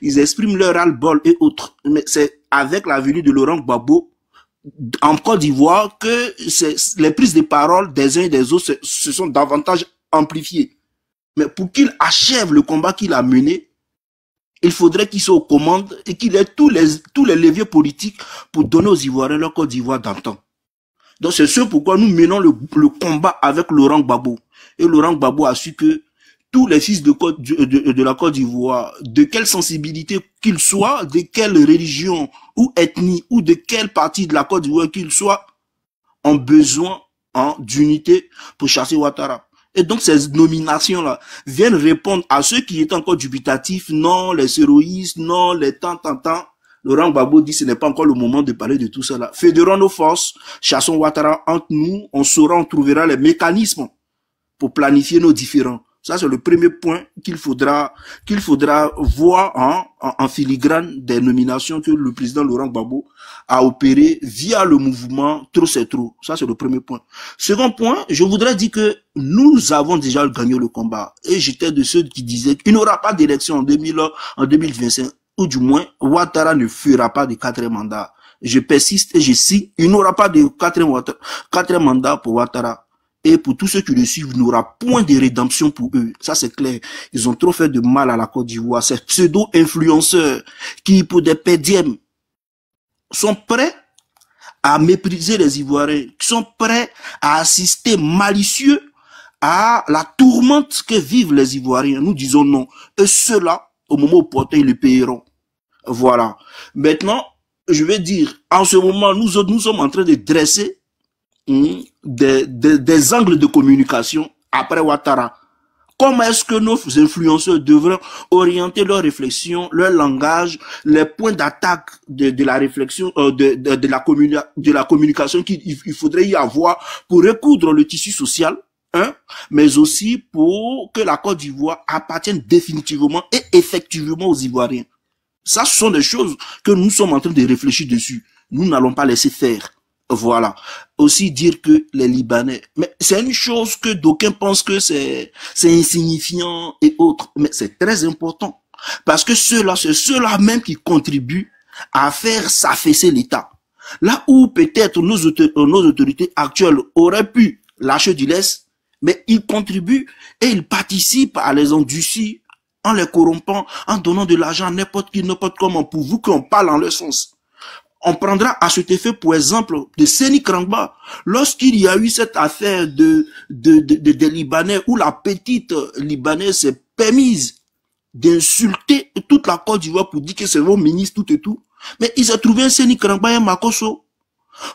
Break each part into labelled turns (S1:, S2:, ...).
S1: Ils expriment leur ras-le-bol et autres. Mais c'est avec la venue de Laurent Gbagbo en Côte d'Ivoire que les prises de parole des uns et des autres se sont davantage amplifiées. Mais pour qu'il achève le combat qu'il a mené, il faudrait qu'il soit aux commandes et qu'il ait tous les leviers politiques pour donner aux Ivoiriens leur Côte d'Ivoire d'antan. Donc c'est ce pourquoi nous menons le combat avec Laurent Gbagbo. Et Laurent Gbagbo a su que tous les fils de la Côte d'Ivoire, de quelle sensibilité qu'ils soient, de quelle religion ou ethnie ou de quelle partie de la Côte d'Ivoire qu'ils soient, ont besoin d'unité pour chasser Ouattara. Et donc ces nominations-là viennent répondre à ceux qui étaient encore dubitatifs, non, les séroïstes, non, les tant. Laurent Gbagbo dit ce n'est pas encore le moment de parler de tout cela. Fédérons nos forces, chassons Ouattara entre nous, on trouvera les mécanismes pour planifier nos différends. Ça, c'est le premier point qu'il faudra voir en filigrane des nominations que le président Laurent Gbagbo a opérées via le mouvement Trop c'est trop. Ça, c'est le premier point. Second point, je voudrais dire que nous avons déjà gagné le combat. Et j'étais de ceux qui disaient qu'il n'y aura pas d'élection en 2025, ou du moins, Ouattara ne fera pas de 4e mandat. Je persiste et je signe, il n'y aura pas de 4e mandat pour Ouattara. Et pour tous ceux qui le suivent, il n'y aura point de rédemption pour eux. Ça, c'est clair. Ils ont trop fait de mal à la Côte d'Ivoire. Ces pseudo-influenceurs qui, pour des pédièmes, sont prêts à mépriser les Ivoiriens, qui sont prêts à assister malicieux à la tourmente que vivent les Ivoiriens. Nous disons non. Et ceux-là, au moment opportun, ils le payeront. Voilà. Maintenant, je vais dire, en ce moment, nous sommes en train de dresser des angles de communication après Ouattara. Comment est-ce que nos influenceurs devraient orienter leur réflexion, leur langage, les points d'attaque de la réflexion, de la communication qu'il faudrait y avoir pour recoudre le tissu social, mais aussi pour que la Côte d'Ivoire appartienne définitivement et effectivement aux Ivoiriens. Ça, ce sont des choses que nous sommes en train de réfléchir dessus. Nous n'allons pas laisser faire. Voilà. Aussi dire que les Libanais, mais c'est une chose que d'aucuns pensent que c'est insignifiant et autres, mais c'est très important. Parce que c'est ceux-là même qui contribuent à faire s'affaisser l'État. Là où peut-être nos autorités actuelles auraient pu lâcher du lest, mais ils contribuent et ils participent à les endurcir en les corrompant, en donnant de l'argent à n'importe qui, n'importe comment, pour vous qu'on parle en leur sens. On prendra à cet effet pour exemple de Seni Krangba. Lorsqu'il y a eu cette affaire des Libanais où la petite Libanaise s'est permise d'insulter toute la Côte d'Ivoire pour dire que c'est vos ministres, tout et tout. Mais ils ont trouvé un Seni Krangba et un Makosso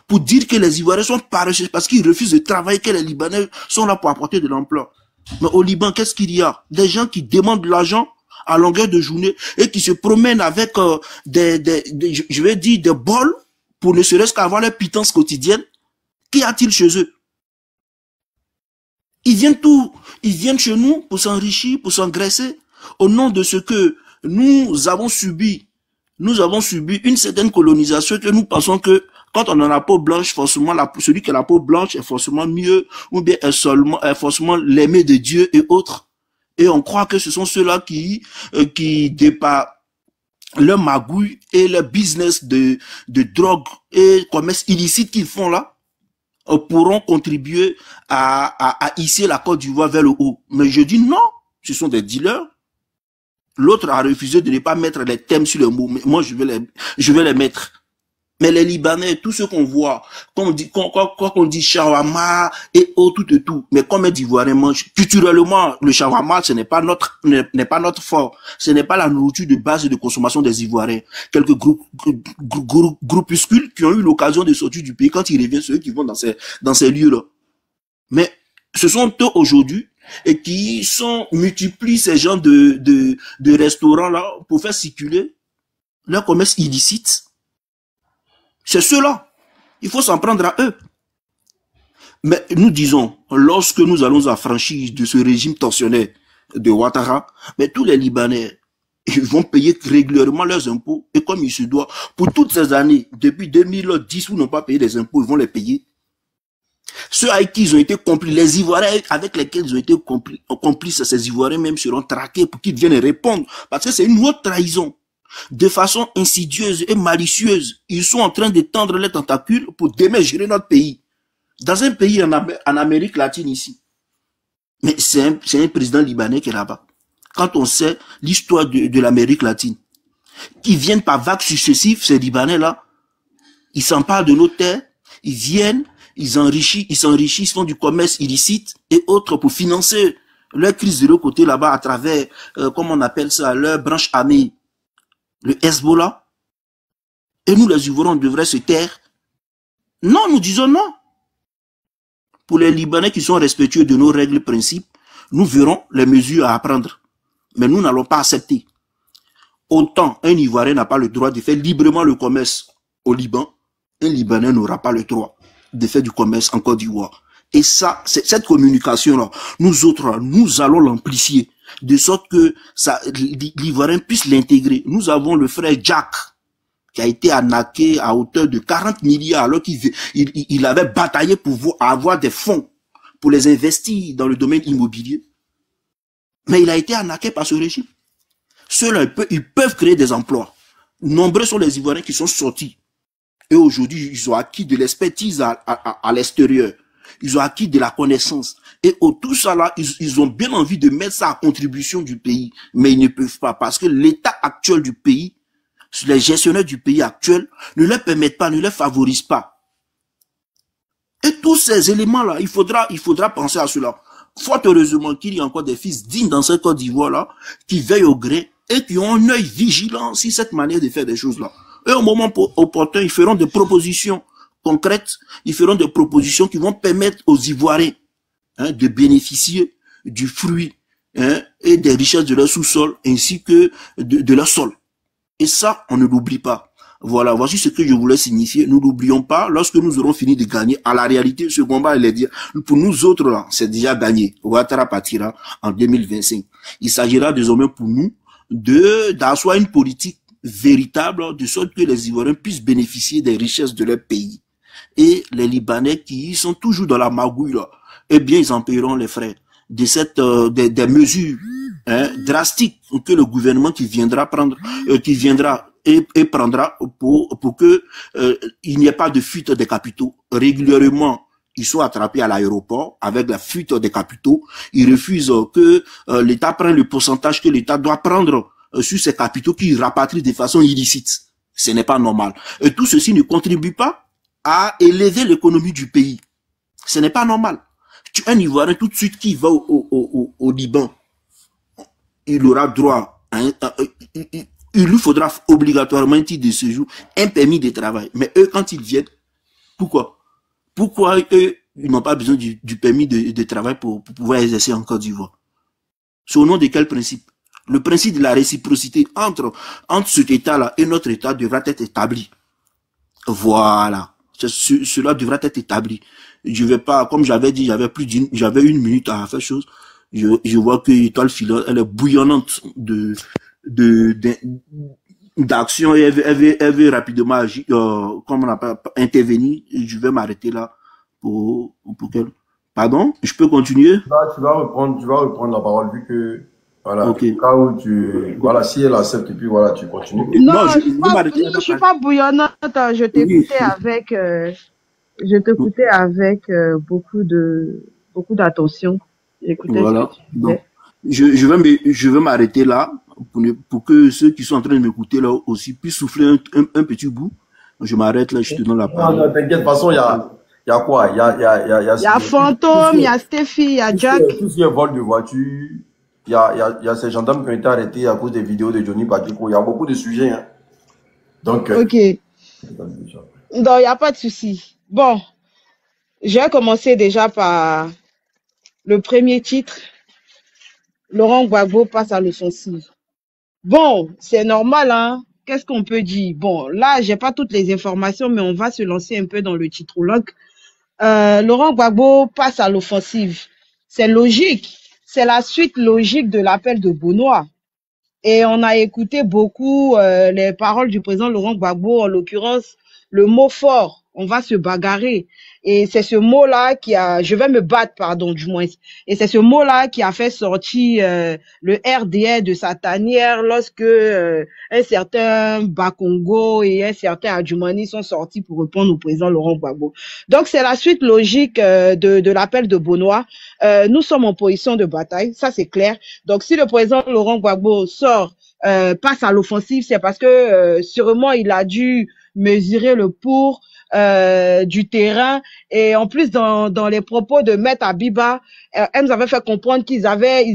S1: pour dire que les Ivoiriens sont paresseux parce qu'ils refusent de travailler, que les Libanais sont là pour apporter de l'emploi. Mais au Liban, qu'est-ce qu'il y a? Des gens qui demandent de l'argent à longueur de journée et qui se promènent avec je vais dire des bols pour ne serait-ce qu'avoir leur pitance quotidienne. Qu'y a-t-il chez eux? Ils viennent chez nous pour s'enrichir, pour s'engraisser au nom de ce que nous avons subi. Nous avons subi une certaine colonisation que nous pensons que quand on a la peau blanche, forcément celui qui a la peau blanche est forcément mieux ou bien est forcément l'aimé de Dieu et autres. Et on croit que ce sont ceux-là qui dépassent leur magouille et leur business de drogue et commerce illicite qu'ils font là, pourront contribuer à hisser la Côte d'Ivoire vers le haut. Mais je dis non, ce sont des dealers. L'autre a refusé de ne pas mettre les thèmes sur le mot, mais moi je vais les mettre. Mais les Libanais, tout ce qu'on voit, quand on dit shawarma et autres, tout et tout, mais comme les Ivoiriens mangent, culturellement, le shawarma, ce n'est pas notre fort. Ce n'est pas la nourriture de base de consommation des Ivoiriens. Quelques groupuscules qui ont eu l'occasion de sortir du pays, quand ils reviennent, ceux qui vont dans ces lieux-là. Mais ce sont eux aujourd'hui et qui multiplient ces genres de restaurants-là pour faire circuler leur commerce illicite. C'est ceux-là. Il faut s'en prendre à eux. Mais nous disons, lorsque nous allons affranchir de ce régime tensionnaire de Ouattara, mais tous les Libanais, ils vont payer régulièrement leurs impôts et comme il se doit. Pour toutes ces années, depuis 2010, où ils n'ont pas payé les impôts, ils vont les payer. Ceux avec qui ils ont été complices, les Ivoiriens avec lesquels ils ont été complices, ces Ivoiriens même seront traqués pour qu'ils viennent répondre. Parce que c'est une autre trahison. De façon insidieuse et malicieuse, ils sont en train de tendre les tentacules pour demain gérer notre pays. Dans un pays en Amérique latine ici. Mais c'est un président libanais qui est là-bas. Quand on sait l'histoire de l'Amérique latine, qui viennent par vagues successives, ces Libanais-là, ils s'emparent de nos terres, ils viennent, ils s'enrichissent, font du commerce illicite et autres pour financer leur crise de l'autre côté là-bas à travers, comment on appelle ça, leur branche armée, le Hezbollah. Et nous, les Ivoiriens, on devrait se taire. Non, nous disons non. Pour les Libanais qui sont respectueux de nos règles principes, nous verrons les mesures à prendre. Mais nous n'allons pas accepter. Autant un Ivoirien n'a pas le droit de faire librement le commerce au Liban, un Libanais n'aura pas le droit de faire du commerce en Côte d'Ivoire. Et ça, cette communication-là, nous autres, nous allons l'amplifier, de sorte que l'Ivoirien puisse l'intégrer. Nous avons le frère Jack, qui a été arnaqué à hauteur de 40 milliards, alors qu'il avait bataillé pour avoir des fonds, pour les investir dans le domaine immobilier. Mais il a été arnaqué par ce régime. Ceux-là, ils peuvent créer des emplois. Nombreux sont les Ivoiriens qui sont sortis. Et aujourd'hui, ils ont acquis de l'expertise à l'extérieur. Ils ont acquis de la connaissance. Et tout ça là, ils ont bien envie de mettre ça à contribution du pays. Mais ils ne peuvent pas parce que l'état actuel du pays, les gestionnaires du pays actuel ne leur permettent pas, ne leur favorisent pas. Et tous ces éléments-là, il faudra penser à cela. Fort heureusement qu'il y a encore des fils dignes dans cette Côte d'Ivoire-là, qui veillent au gré et qui ont un œil vigilant sur cette manière de faire des choses-là. Et au moment opportun, ils feront des propositions concrètes, ils feront des propositions qui vont permettre aux Ivoiriens de bénéficier du fruit et des richesses de leur sous-sol ainsi que de leur sol. Et ça, on ne l'oublie pas. Voilà, voici ce que je voulais signifier. Nous n'oublions pas, lorsque nous aurons fini de gagner, à la réalité, ce combat, il est dire, pour nous autres, là, c'est déjà gagné. Ouattara partira en 2025. Il s'agira désormais pour nous d'asseoir une politique véritable, de sorte que les Ivoiriens puissent bénéficier des richesses de leur pays. Et les Libanais qui sont toujours dans la magouille, là, eh bien, ils en paieront les frais de des mesures drastiques que le gouvernement qui viendra prendre, et prendra pour que il n'y ait pas de fuite des capitaux. Régulièrement, ils sont attrapés à l'aéroport avec la fuite des capitaux. Ils refusent que l'État prenne le pourcentage que l'État doit prendre sur ces capitaux qui rapatrient de façon illicite. Ce n'est pas normal. Et tout ceci ne contribue pas à élever l'économie du pays. Ce n'est pas normal. Un Ivoirien tout de suite qui va au Liban, il aura droit à il lui faudra obligatoirement un titre de séjour, un permis de travail. Mais eux, quand ils viennent, pourquoi eux, ils n'ont pas besoin du permis de travail pour pouvoir exercer en Côte d'Ivoire? C'est au nom de quel principe? Le principe de la réciprocité entre cet État-là et notre État devra être établi. Voilà. Cela devra être établi. Je vais pas, comme j'avais dit, j'avais une minute à faire chose. Je vois que l'étoile filante, elle est bouillonnante d'action et elle veut rapidement agir, comme on appelle, intervenir. Je vais m'arrêter là pour qu'elle... Pardon? Je peux continuer?
S2: Là, tu vas reprendre la parole vu que, voilà,
S1: Okay.
S2: Là où voilà, si elle accepte et puis voilà, tu continues.
S3: Non, je suis pas bouillonnante, je t'écoutais avec, beaucoup d'attention. J'écoutais
S1: voilà.
S3: ce que tu disais.
S1: Donc, je vais m'arrêter là pour que ceux qui sont en train de m'écouter là aussi puissent souffler un petit bout. Je m'arrête là, je te donne la parole.
S2: Non, t'inquiète, de toute façon, il y a quoi? Il y a
S3: Fantôme, il y a Stéphie, il y a Jack.
S2: Tout ce qui est vol de voiture, il y a ces gendarmes qui ont été arrêtés à cause des vidéos de Johnny Padiko. Il y a beaucoup de sujets. Hein. Donc,
S3: ok. Non, il n'y a pas de souci. Bon, je vais commencer déjà par le premier titre. Laurent Gbagbo passe à l'offensive. Bon, c'est normal, hein. Qu'est-ce qu'on peut dire? Bon, là, j'ai pas toutes les informations, mais on va se lancer un peu dans le titrologue. Laurent Gbagbo passe à l'offensive. C'est logique. C'est la suite logique de l'appel de Benoît. Et on a écouté beaucoup les paroles du président Laurent Gbagbo, en l'occurrence, le mot fort on va se bagarrer. Et c'est ce mot-là qui a, je vais me battre, pardon, du moins. Et c'est ce mot-là qui a fait sortir le RDA de sa tanière lorsque un certain Bakongo et un certain Adjumani sont sortis pour répondre au président Laurent Gbagbo. Donc c'est la suite logique de l'appel de Benoît. Nous sommes en position de bataille, ça c'est clair. Donc si le président Laurent Gbagbo sort, passe à l'offensive, c'est parce que sûrement il a dû mesurer le pour du terrain. Et en plus, dans les propos de Maître Abiba, elle nous avait fait comprendre qu'ils avaient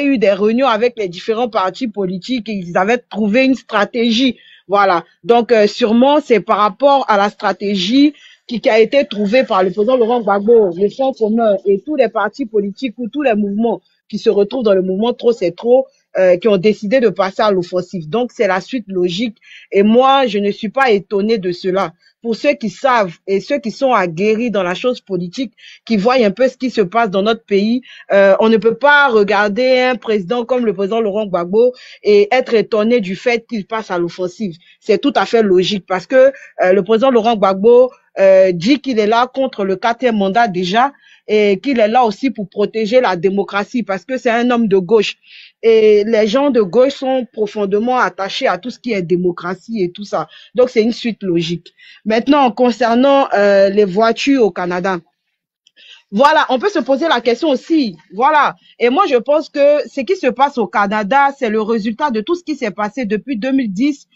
S3: eu des réunions avec les différents partis politiques et ils avaient trouvé une stratégie. Voilà. Donc, sûrement, c'est par rapport à la stratégie qui a été trouvée par le président Laurent Gbagbo, le Front commun et tous les partis politiques ou tous les mouvements qui se retrouvent dans le mouvement Trop c'est trop, qui ont décidé de passer à l'offensive. Donc, c'est la suite logique. Et moi, je ne suis pas étonnée de cela. Pour ceux qui savent et ceux qui sont aguerris dans la chose politique, qui voient un peu ce qui se passe dans notre pays, on ne peut pas regarder un président comme le président Laurent Gbagbo et être étonné du fait qu'il passe à l'offensive. C'est tout à fait logique parce que le président Laurent Gbagbo dit qu'il est là contre le 4e mandat déjà et qu'il est là aussi pour protéger la démocratie parce que c'est un homme de gauche. Et les gens de gauche sont profondément attachés à tout ce qui est démocratie et tout ça. Donc, c'est une suite logique. Maintenant, concernant les voitures au Canada, voilà, on peut se poser la question aussi. Voilà. Et moi, je pense que ce qui se passe au Canada, c'est le résultat de tout ce qui s'est passé depuis 2010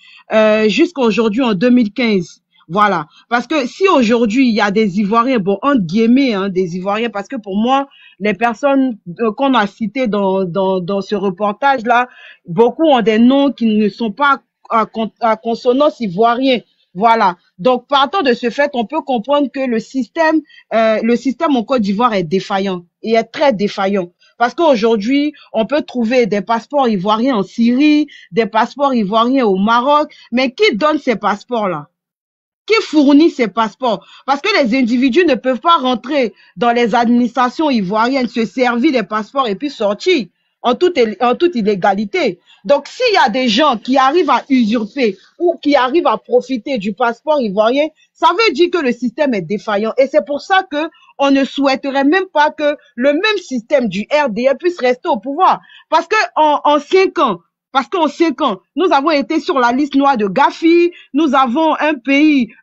S3: jusqu'à aujourd'hui en 2015. Voilà. Parce que si aujourd'hui, il y a des Ivoiriens, bon, entre guillemets, hein, des Ivoiriens, parce que pour moi, les personnes qu'on a citées dans ce reportage-là, beaucoup ont des noms qui ne sont pas à consonance ivoirien. Voilà. Donc, partant de ce fait, on peut comprendre que le système en Côte d'Ivoire est défaillant. Il est très défaillant. Parce qu'aujourd'hui, on peut trouver des passeports ivoiriens en Syrie, des passeports ivoiriens au Maroc, mais qui donne ces passeports-là? Qui fournit ces passeports? Parce que les individus ne peuvent pas rentrer dans les administrations ivoiriennes, se servir des passeports et puis sortir en toute illégalité. Donc, s'il y a des gens qui arrivent à usurper ou qui arrivent à profiter du passeport ivoirien, ça veut dire que le système est défaillant. Et c'est pour ça que on ne souhaiterait même pas que le même système du RDA puisse rester au pouvoir. Parce que en 5 ans, qu'en 5 ans, nous avons été sur la liste noire de Gafi, nous avons un pays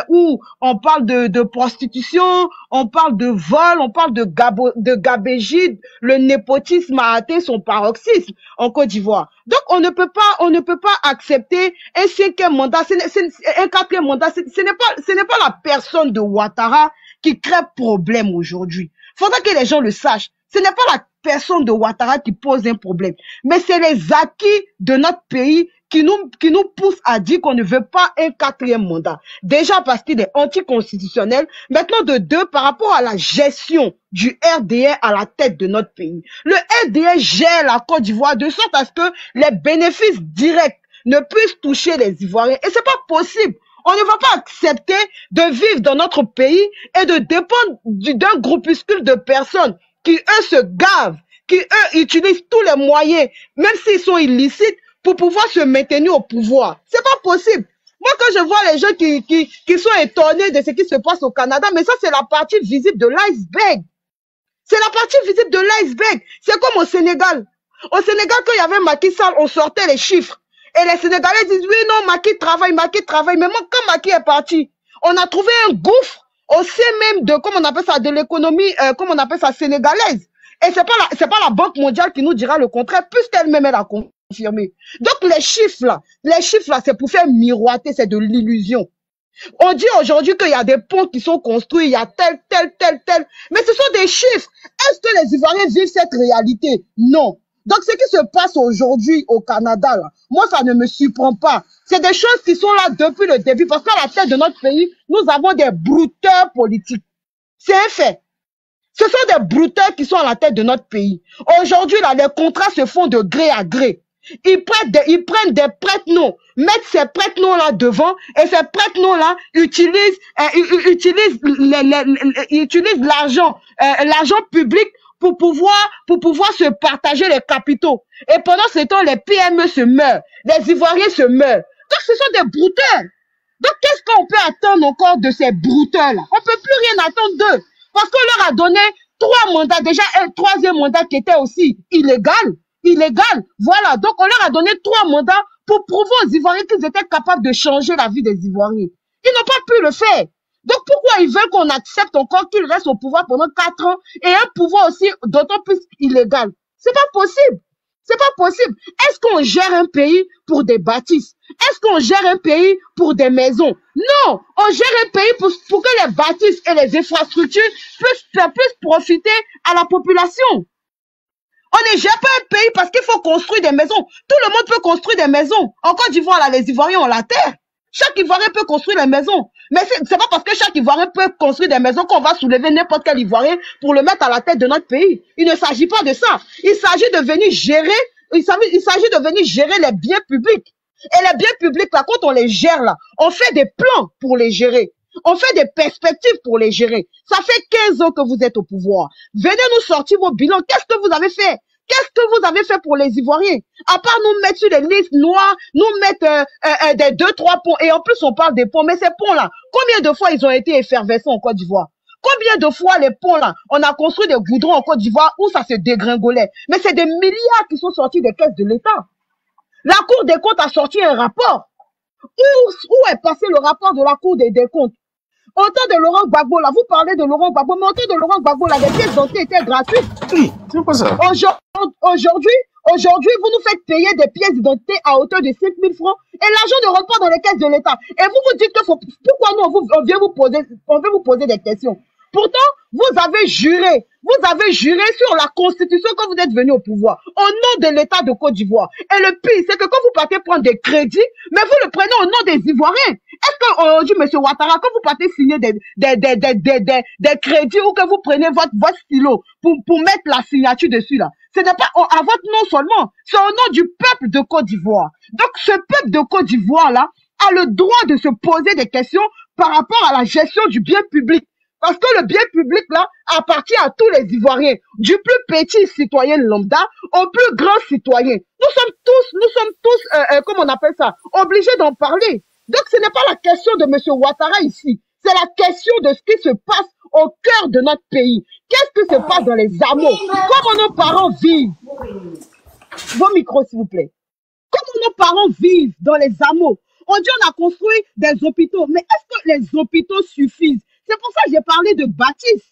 S3: où on parle de prostitution, on parle de vol, on parle de gabégie, le népotisme a atteint son paroxysme en Côte d'Ivoire. Donc on ne peut pas accepter un 5e mandat, un 4e mandat, ce n'est pas la personne de Ouattara qui crée problème aujourd'hui. Faudra que les gens le sachent. Ce n'est pas la personne de Ouattara qui pose un problème, mais c'est les acquis de notre pays qui nous poussent à dire qu'on ne veut pas un 4e mandat. Déjà parce qu'il est anticonstitutionnel, maintenant de 2 par rapport à la gestion du RDA à la tête de notre pays. Le RDA gère la Côte d'Ivoire de sorte à ce que les bénéfices directs ne puissent toucher les Ivoiriens. Et c'est pas possible. On ne va pas accepter de vivre dans notre pays et de dépendre d'un groupuscule de personnes qui, eux, se gavent, qui, eux, utilisent tous les moyens, même s'ils sont illicites, pour pouvoir se maintenir au pouvoir. C'est pas possible. Moi, quand je vois les gens qui sont étonnés de ce qui se passe au Canada, mais ça, c'est la partie visible de l'iceberg. C'est la partie visible de l'iceberg. C'est comme au Sénégal. Au Sénégal, quand il y avait Macky Sall, on sortait les chiffres. Et les Sénégalais disent, oui, non, Macky travaille. Mais moi, quand Macky est parti, on a trouvé un gouffre au sein même de, comment on appelle ça, de l'économie, comment on appelle ça, sénégalaise. Et c'est pas la Banque mondiale qui nous dira le contraire, puisqu'elle-même, elle a confirmé. Donc, les chiffres là, c'est pour faire miroiter, c'est de l'illusion. On dit aujourd'hui qu'il y a des ponts qui sont construits, il y a tel. Mais ce sont des chiffres. Est-ce que les Ivoiriens vivent cette réalité? Non. Donc, ce qui se passe aujourd'hui au Canada, là, moi, ça ne me surprend pas. C'est des choses qui sont là depuis le début, parce qu'à la tête de notre pays, nous avons des brouteurs politiques. C'est un fait. Ce sont des brouteurs qui sont à la tête de notre pays. Aujourd'hui, là, les contrats se font de gré à gré. Ils prennent des prête-noms, mettent ces prête-noms là devant, et ces prête-noms là utilisent l'argent public pour pouvoir se partager les capitaux. Et pendant ce temps, les PME se meurent, les Ivoiriens se meurent. Donc ce sont des brouteurs. Donc, qu'est-ce qu'on peut attendre encore de ces brouteurs-là? On peut plus rien attendre d'eux. Parce qu'on leur a donné 3 mandats, déjà un 3e mandat qui était aussi illégal. Voilà. Donc, on leur a donné 3 mandats pour prouver aux Ivoiriens qu'ils étaient capables de changer la vie des Ivoiriens. Ils n'ont pas pu le faire. Donc, pourquoi ils veulent qu'on accepte encore qu'ils restent au pouvoir pendant 4 ans et un pouvoir aussi d'autant plus illégal? C'est pas possible. C'est pas possible. Est-ce qu'on gère un pays pour des bâtisses? Est-ce qu'on gère un pays pour des maisons? Non, on gère un pays pour que les bâtisses et les infrastructures puissent profiter à la population. On ne gère pas un pays parce qu'il faut construire des maisons. Tout le monde peut construire des maisons. En Côte d'Ivoire, là, les Ivoiriens ont la terre. Chaque Ivoirien peut construire des maisons. Mais c'est pas parce que chaque Ivoirien peut construire des maisons qu'on va soulever n'importe quel Ivoirien pour le mettre à la tête de notre pays. Il ne s'agit pas de ça. Il s'agit de venir gérer, il s'agit de venir gérer les biens publics. Et les biens publics, là, quand on les gère, là, on fait des plans pour les gérer. On fait des perspectives pour les gérer. Ça fait 15 ans que vous êtes au pouvoir. Venez nous sortir vos bilans. Qu'est-ce que vous avez fait? Qu'est-ce que vous avez fait pour les Ivoiriens? À part nous mettre sur des listes noires, nous mettre des 2-3 ponts. Et en plus, on parle des ponts. Mais ces ponts-là, combien de fois ils ont été effervescents en Côte d'Ivoire? Combien de fois les ponts-là, on a construit des goudrons en Côte d'Ivoire où ça se dégringolait? Mais c'est des milliards qui sont sortis des caisses de l'État. La Cour des comptes a sorti un rapport. Où est passé le rapport de la Cour des comptes? Au temps de Laurent Gbagbo, là, vous parlez de Laurent Gbagbo, mais au temps de Laurent Gbagbo, là, les pièces d'identité étaient gratuites.
S1: Oui, c'est pas ça.
S3: Aujourd'hui, vous nous faites payer des pièces d'identité à hauteur de 5 000 francs et l'argent ne rentre pas dans les caisses de l'État. Et vous vous dites que pourquoi nous, on veut vous poser des questions. Pourtant, vous avez juré sur la Constitution quand vous êtes venu au pouvoir, au nom de l'État de Côte d'Ivoire. Et le pire, c'est que quand vous partez prendre des crédits, mais vous le prenez au nom des Ivoiriens. Est-ce qu'aujourd'hui, M. Ouattara, quand vous partez signer des crédits ou que vous prenez votre stylo pour mettre la signature dessus, là, ce n'est pas à votre nom seulement, c'est au nom du peuple de Côte d'Ivoire. Donc, ce peuple de Côte d'Ivoire, là, a le droit de se poser des questions par rapport à la gestion du bien public. Parce que le bien public, là, appartient à tous les Ivoiriens, du plus petit citoyen lambda au plus grand citoyen. Nous sommes tous, comment on appelle ça, obligés d'en parler. Donc, ce n'est pas la question de M. Ouattara ici. C'est la question de ce qui se passe au cœur de notre pays. Qu'est-ce qui se passe dans les hameaux? Comment nos parents vivent? Vos micros, s'il vous plaît. Comment nos parents vivent dans les hameaux? On dit on a construit des hôpitaux, mais est-ce que les hôpitaux suffisent? C'est pour ça que j'ai parlé de bâtisse.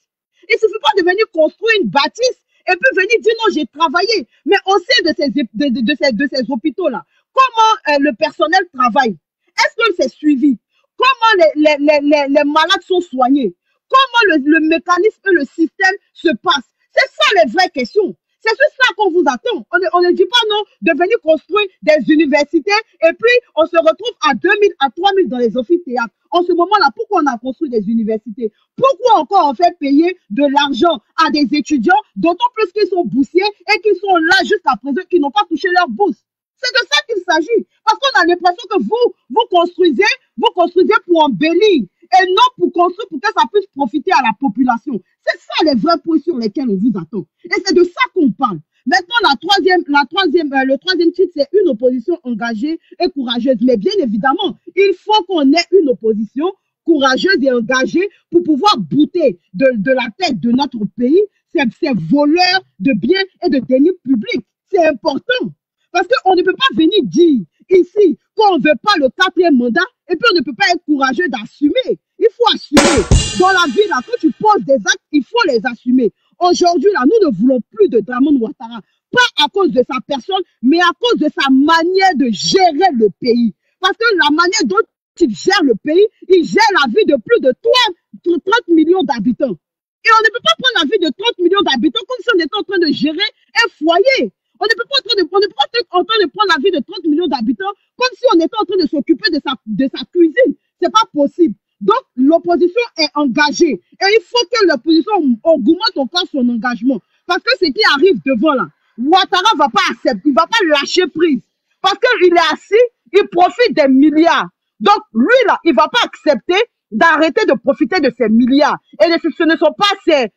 S3: Il ne suffit pas de venir construire une bâtisse et puis venir dire non, j'ai travaillé. Mais au sein de ces hôpitaux-là, comment le personnel travaille? Est-ce que c'est suivi? Comment les malades sont soignés? Comment le mécanisme et le système se passent? C'est ça les vraies questions. C'est ça qu'on vous attend. On ne dit pas non de venir construire des universités et puis on se retrouve à 2 000, à 3 000 dans les amphithéâtres. En ce moment-là, pourquoi on a construit des universités? Pourquoi encore on fait payer de l'argent à des étudiants, d'autant plus qu'ils sont boursiers et qu'ils sont là jusqu'à présent, qu'ils n'ont pas touché leur bourse? C'est de ça qu'il s'agit. Parce qu'on a l'impression que vous construisez pour embellir et non pour construire pour que ça puisse profiter à la population. C'est ça les vrais points sur lesquels on vous attend. Et c'est de ça qu'on parle. Maintenant, le troisième titre, c'est une opposition engagée et courageuse. Mais bien évidemment, il faut qu'on ait une opposition courageuse et engagée pour pouvoir bouter de la tête de notre pays ces voleurs de biens et de deniers publics. C'est important. Parce qu'on ne peut pas venir dire ici qu'on ne veut pas le 4e mandat et puis on ne peut pas être courageux d'assumer. Il faut assumer. Dans la vie, là, quand tu poses des actes, il faut les assumer. Aujourd'hui, là, nous ne voulons plus de Dramane Ouattara. Pas à cause de sa personne, mais à cause de sa manière de gérer le pays. Parce que la manière dont il gère le pays, il gère la vie de plus de 30 millions d'habitants. Et on ne peut pas prendre la vie de 30 millions d'habitants comme si on était en train de gérer un foyer. On ne peut pas être en train de prendre la vie de 30 millions d'habitants comme si on était en train de s'occuper de sa cuisine. C'est pas possible. Donc, l'opposition est engagée. Et il faut que l'opposition augmente encore son engagement. Parce que ce qui arrive devant là, Ouattara va pas accepter, il va pas lâcher prise. Parce qu'il est assis, il profite des milliards. Donc, lui là, il va pas accepter d'arrêter de profiter de ces milliards. Et ce ne sont pas ces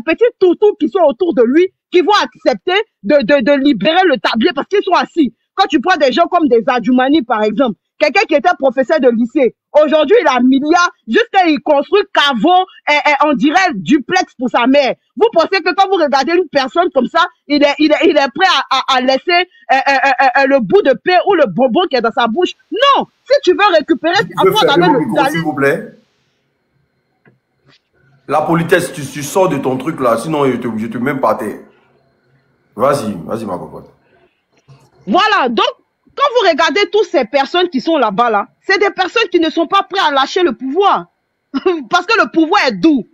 S3: petits toutous qui sont autour de lui qui vont accepter de libérer le tablier parce qu'ils sont assis. Quand tu prends des gens comme des Adjoumani, par exemple, quelqu'un qui était professeur de lycée. Aujourd'hui, il a un milliard, jusqu'à il construit caveau, on dirait duplex pour sa mère. Vous pensez que quand vous regardez une personne comme ça, il est prêt à laisser le bout de pain ou le bonbon qui est dans sa bouche? Non! Si tu veux récupérer,
S2: s'il vous plaît. La politesse, tu sors de ton truc là, sinon je te mets par terre. Vas-y, ma cocotte.
S3: Voilà, donc, quand vous regardez toutes ces personnes qui sont là-bas, là, c'est des personnes qui ne sont pas prêtes à lâcher le pouvoir. Parce que le pouvoir est doux.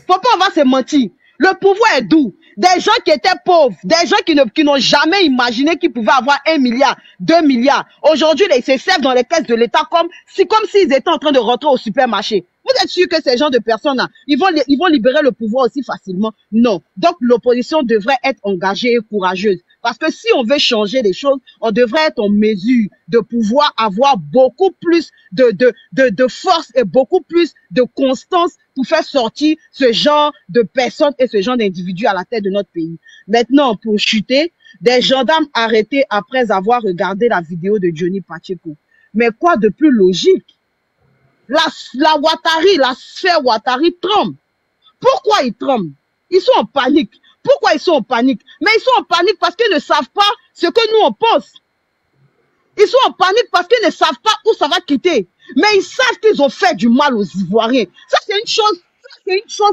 S3: Faut pas avoir se mentir. Le pouvoir est doux. Des gens qui étaient pauvres, des gens qui n'ont jamais imaginé qu'ils pouvaient avoir 1 milliard, 2 milliards. Aujourd'hui, ils se servent dans les caisses de l'État comme s'ils étaient en train de rentrer au supermarché. Vous êtes sûr que ces gens de personnes-là, ils vont libérer le pouvoir aussi facilement? Non. Donc, l'opposition devrait être engagée et courageuse. Parce que si on veut changer les choses, on devrait être en mesure de pouvoir avoir beaucoup plus de force et beaucoup plus de constance pour faire sortir ce genre de personnes et ce genre d'individus à la tête de notre pays. Maintenant, pour chuter, des gendarmes arrêtés après avoir regardé la vidéo de Johnny Pacheco. Mais quoi de plus logique? La Ouattara, la sphère Ouattara tremble. Pourquoi ils tremblent? Ils sont en panique. Pourquoi ils sont en panique? Mais ils sont en panique parce qu'ils ne savent pas ce que nous on pense. Ils sont en panique parce qu'ils ne savent pas où ça va quitter. Mais ils savent qu'ils ont fait du mal aux Ivoiriens. Ça, c'est une chose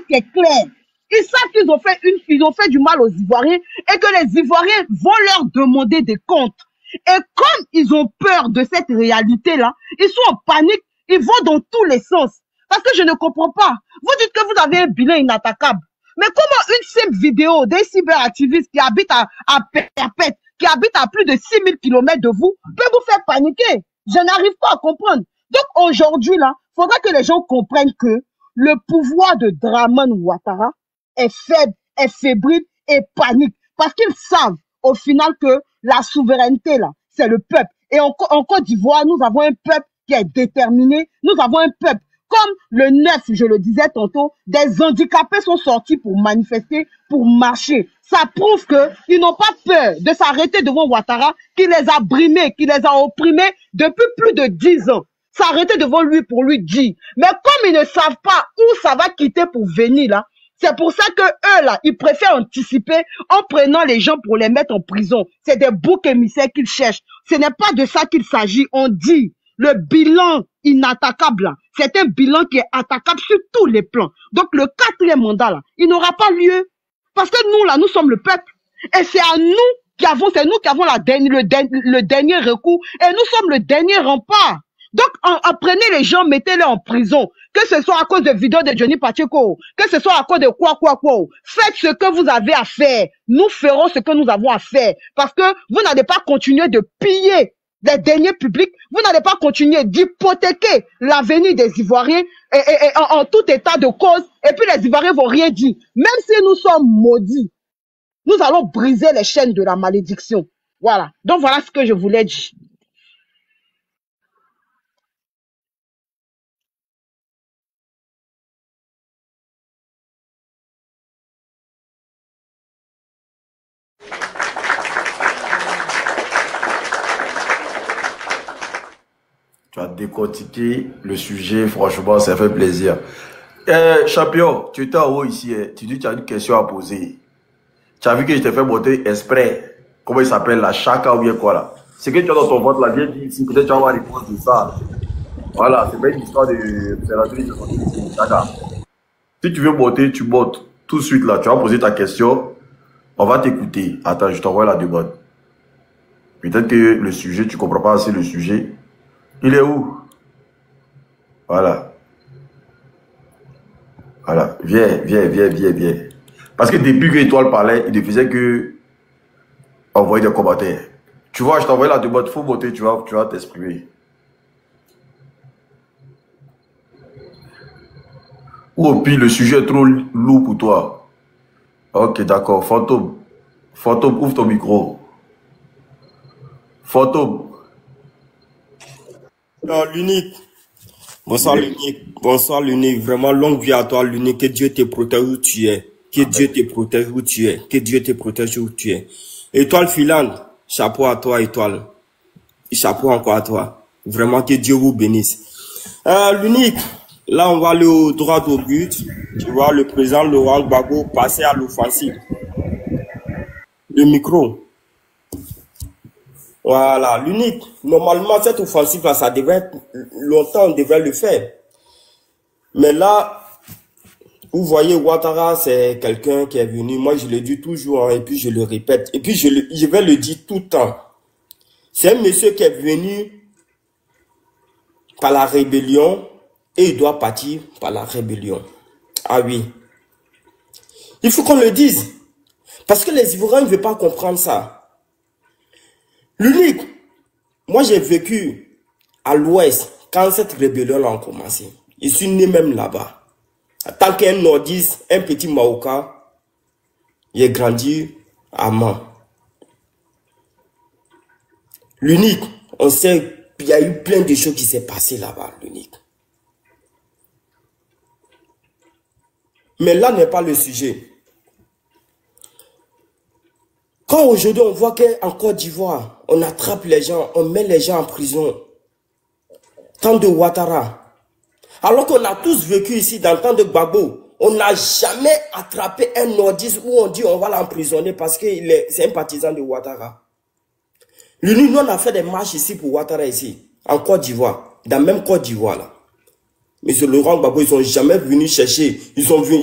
S3: qui est claire. Ils savent qu'ils ont fait du mal aux Ivoiriens et que les Ivoiriens vont leur demander des comptes. Et comme ils ont peur de cette réalité-là, ils sont en panique, ils vont dans tous les sens. Parce que je ne comprends pas. Vous dites que vous avez un bilan inattaquable. Mais comment une simple vidéo d'un cyberactiviste qui habite à Perpète, qui habite à plus de 6000 km de vous, peut vous faire paniquer? Je n'arrive pas à comprendre. Donc aujourd'hui, là, il faudra que les gens comprennent que le pouvoir de Dramane Ouattara est faible, est fébrile et panique. Parce qu'ils savent au final que la souveraineté, là, c'est le peuple. Et en Côte d'Ivoire, nous avons un peuple qui est déterminé. Nous avons un peuple. Comme le 9, je le disais tantôt, des handicapés sont sortis pour manifester, pour marcher. Ça prouve qu'ils n'ont pas peur de s'arrêter devant Ouattara, qui les a brimés, qui les a opprimés depuis plus de 10 ans. S'arrêter devant lui pour lui dire. Mais comme ils ne savent pas où ça va quitter pour venir là, c'est pour ça que eux là, ils préfèrent anticiper en prenant les gens pour les mettre en prison. C'est des boucs émissaires qu'ils cherchent. Ce n'est pas de ça qu'il s'agit. On dit le bilan inattaquable, c'est un bilan qui est attaquable sur tous les plans. Donc le 4e mandat, là, il n'aura pas lieu. Parce que nous, là, nous sommes le peuple. Et c'est à nous qui avons le dernier recours. Et nous sommes le dernier rempart. Donc, prenez les gens, mettez-les en prison. Que ce soit à cause de vidéos de Johnny Pacheco, que ce soit à cause de quoi. Faites ce que vous avez à faire. Nous ferons ce que nous avons à faire. Parce que vous n'allez pas continuer de piller des deniers publics, vous n'allez pas continuer d'hypothéquer l'avenir des Ivoiriens en tout état de cause, et puis les Ivoiriens vont rien dire. Même si nous sommes maudits, nous allons briser les chaînes de la malédiction. Voilà. Donc voilà ce que je voulais dire.
S2: Tu as décortiqué le sujet, franchement, ça fait plaisir. Champion, tu étais en haut ici, tu dis que tu as une question à poser. Tu as vu que je t'ai fait monter exprès, comment il s'appelle, la chaka ou bien quoi là. C'est que tu as dans ton ventre là, viens dire ici, peut-être tu vas avoir réponse de ça. Voilà, c'est pas une histoire de l'entrée de son chaka. Si tu veux monter, tu montes tout de suite là, tu vas poser ta question, on va t'écouter. Attends, je t'envoie la demande. Peut-être que le sujet, tu comprends pas assez le sujet. Il est où? Voilà. Voilà. Viens. Parce que depuis que Étoile parlait, il ne faisait que envoyer des commentaires. Tu vois, je t'envoie la demande, il faut monter, tu vas t'exprimer. Ou au pire, le sujet est trop lourd pour toi. Ok, d'accord. Fantôme, ouvre ton micro. Fantôme.
S4: L'unique. Bonsoir, l'unique. Bonsoir, l'unique. Vraiment, longue vie à toi, l'unique. Que Dieu te protège où tu es. Que Dieu te protège où tu es. Que Dieu te protège où tu es. Étoile filante. Chapeau à toi, Étoile. Chapeau encore à toi. Vraiment, que Dieu vous bénisse. L'unique, là, on va aller au droit au but. Tu vois, le président Laurent Gbagbo passer à l'offensive. Le micro. Voilà, l'unique. Normalement, cette offensive-là, ça devrait être longtemps, on devrait le faire. Mais là, vous voyez, Ouattara, c'est quelqu'un qui est venu. Moi, je le dis toujours, hein, et puis je le répète. Et puis, je vais le dire tout le temps. C'est un monsieur qui est venu par la rébellion et il doit partir par la rébellion. Ah oui. Il faut qu'on le dise. Parce que les Ivoiriens ne veulent pas comprendre ça. L'unique, moi j'ai vécu à l'ouest quand cette rébellion a commencé. Je suis né même là-bas. En tant qu'un nordiste, un petit Maoka, j'ai grandi à Mans. L'unique, on sait qu'il y a eu plein de choses qui s'est passé là-bas, l'unique. Mais là n'est pas le sujet. Quand aujourd'hui on voit qu'en Côte d'Ivoire, on attrape les gens, on met les gens en prison, temps de Ouattara, alors qu'on a tous vécu ici dans le temps de Gbagbo, on n'a jamais attrapé un nordiste où on dit on va l'emprisonner parce que c'est un partisan de Ouattara. Nous on a fait des marches ici pour Ouattara ici, en Côte d'Ivoire, dans la même Côte d'Ivoire là. Mais ce Laurent Gbagbo, ils sont jamais venus chercher,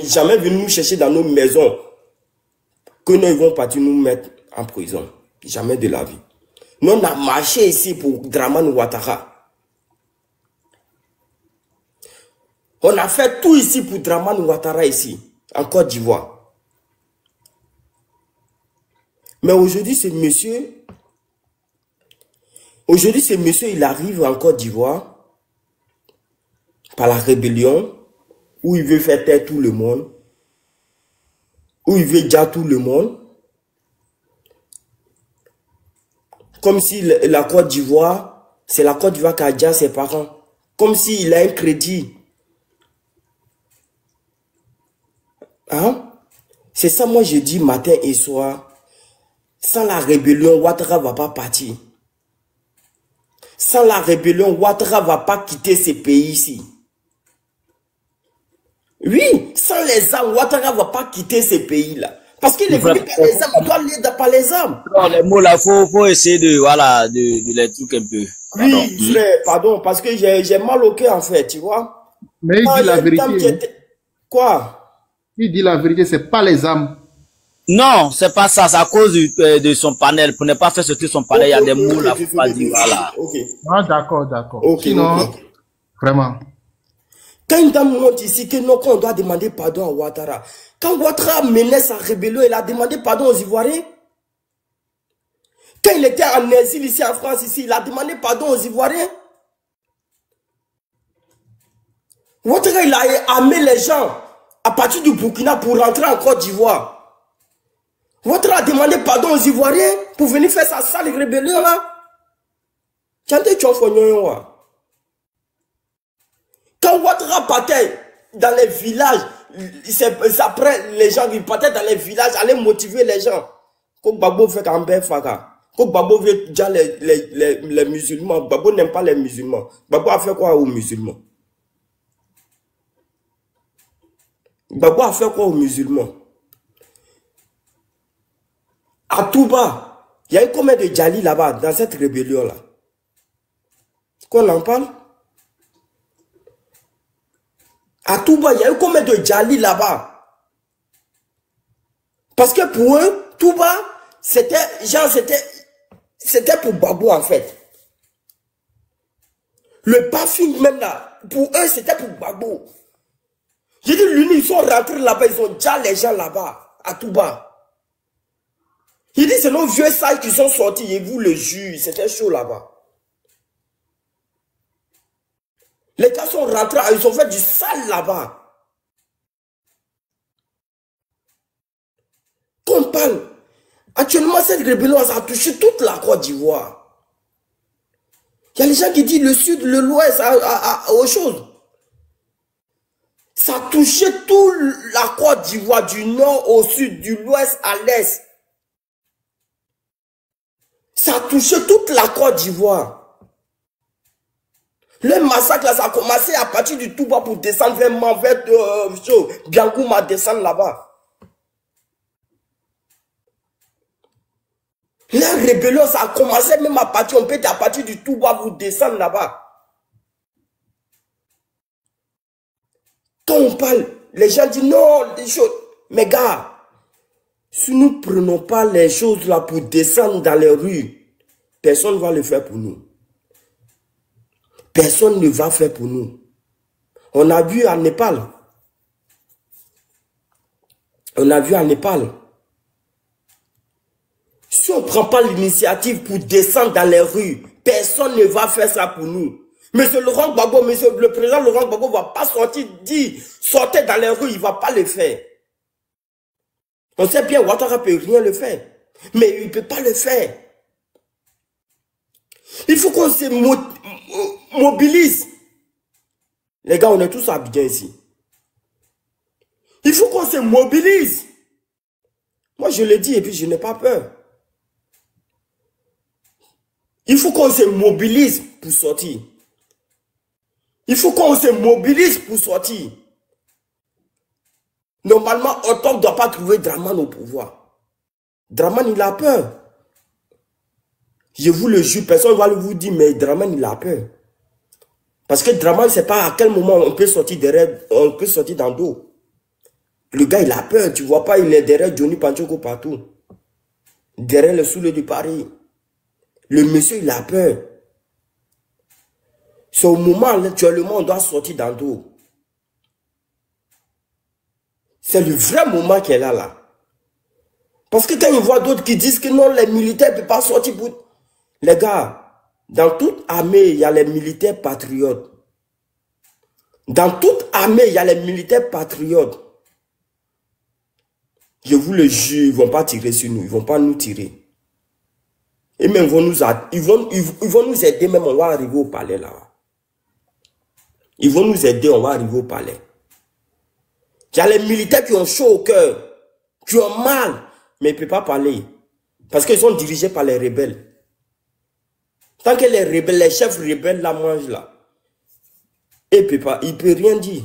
S4: jamais venus nous chercher dans nos maisons, que nous ils vont partir nous mettre en prison. Jamais de la vie. Nous, on a marché ici pour Dramane Ouattara. On a fait tout ici pour Dramane Ouattara ici, en Côte d'Ivoire. Mais aujourd'hui, ce monsieur, il arrive en Côte d'Ivoire par la rébellion, où il veut faire taire tout le monde, où il veut dire tout le monde. Comme si la Côte d'Ivoire, c'est la Côte d'Ivoire qui a déjà ses parents. Comme s'il a un crédit. Hein? C'est ça, moi, je dis matin et soir. Sans la rébellion, Ouattara ne va pas partir. Sans la rébellion, Ouattara ne va pas quitter ces pays ici. Oui, sans les armes, Ouattara ne va pas quitter ces pays-là. Parce qu'il est venu par les armes, il doit aller par les armes.
S5: Non, les mots là, faut essayer de, voilà, de les trucs un peu.
S4: Oui, frère, pardon, parce que j'ai mal au cœur en fait, tu vois.
S6: Mais il dit la vérité.
S4: Quoi?
S6: Il dit la vérité, c'est pas les armes.
S5: Non, c'est pas ça, c'est à cause de son panel. Pour ne pas faire sortir son panel, il y a des mots là, faut pas dire, voilà.
S6: Ah, d'accord, d'accord. Sinon, vraiment.
S4: Quand une dame monte ici, que non, qu'on doit demander pardon à Ouattara. Quand Ouattara menait sa rébellion, il a demandé pardon aux Ivoiriens. Quand il était en exil ici en France, ici, il a demandé pardon aux Ivoiriens. Ouattara, il a amené les gens à partir du Burkina pour rentrer en Côte d'Ivoire. Ouattara a demandé pardon aux Ivoiriens pour venir faire sa sale rébellion là. Quand Ouattara partait dans les villages, après les gens qui partaient dans les villages, allaient motiver les gens. Quand Gbagbo fait un bel faka. Quand Gbagbo veut dire les musulmans, Gbagbo n'aime pas les musulmans. Gbagbo a fait quoi aux musulmans? Gbagbo a fait quoi aux musulmans? À Touba, il y a eu combien de Djali là-bas, dans cette rébellion-là? Qu'on en parle? À Touba, il y a eu combien de Djali là-bas? Parce que pour eux, Touba, c'était pour Gbagbo en fait. Le Bafing même là, pour eux, c'était pour Gbagbo. J'ai dit, l'Uni, ils sont rentrés là-bas, ils ont déjà les gens là-bas, à Touba. Il dit, c'est nos vieux sages qui sont sortis, et vous le jugez, c'était chaud là-bas. Les gars sont rentrés, ils ont fait du sale là-bas. Qu'on parle. Actuellement, cette rébellion, ça a touché toute la Côte d'Ivoire. Il y a les gens qui disent le sud, l'ouest, aux choses. Ça a touché toute la Côte d'Ivoire, du nord au sud, du l'ouest à l'est. Ça a touché toute la Côte d'Ivoire. Le massacre, là, ça a commencé à partir du tout bas pour descendre vers Biancouma, descendre là-bas. La rébellion, ça a commencé même à partir, on peut être à partir du tout bas pour descendre là-bas. Quand on parle, les gens disent non, des choses. Mais gars, si nous ne prenons pas les choses là pour descendre dans les rues, personne ne va le faire pour nous. Personne ne va faire pour nous. On a vu en Népal. On a vu en Népal. Si on ne prend pas l'initiative pour descendre dans les rues, personne ne va faire ça pour nous. Monsieur Laurent Gbagbo, le président Laurent Gbagbo ne va pas sortir, dire, sortez dans les rues, il ne va pas le faire. On sait bien, Ouattara ne peut rien le faire. Mais il ne peut pas le faire. Il faut qu'on se mobilise. Les gars, on est tous à Abidjan ici. Il faut qu'on se mobilise. Moi, je le dis et puis je n'ai pas peur. Il faut qu'on se mobilise pour sortir. Il faut qu'on se mobilise pour sortir. Normalement, Otom ne doit pas trouver Draman au pouvoir. Draman, il a peur. Je vous le jure, personne ne va vous dire, mais Draman, il a peur. Parce que Draman, je ne sait pas à quel moment on peut sortir derrière, on peut sortir dans le dos. Le gars, il a peur. Tu ne vois pas, il est derrière Johnny Panchoko partout. Derrière le soulé du Paris. Le monsieur, il a peur. C'est au moment, actuellement, on doit sortir dans le dos. C'est le vrai moment qu'elle a là. Parce que quand il voit d'autres qui disent que non, les militaires ne peuvent pas sortir pour... Les gars, dans toute armée, il y a les militaires patriotes. Dans toute armée, il y a les militaires patriotes. Je vous le jure, ils ne vont pas tirer sur nous. Ils ne vont pas nous tirer. Et même ils vont nous aider, même on va arriver au palais là. Ils vont nous aider, on va arriver au palais. Il y a les militaires qui ont chaud au cœur, qui ont mal, mais ils ne peuvent pas parler. Parce qu'ils sont dirigés par les rebelles. Tant que les rebelles, les chefs rebelles la mangent là, ils ne peuvent rien dire.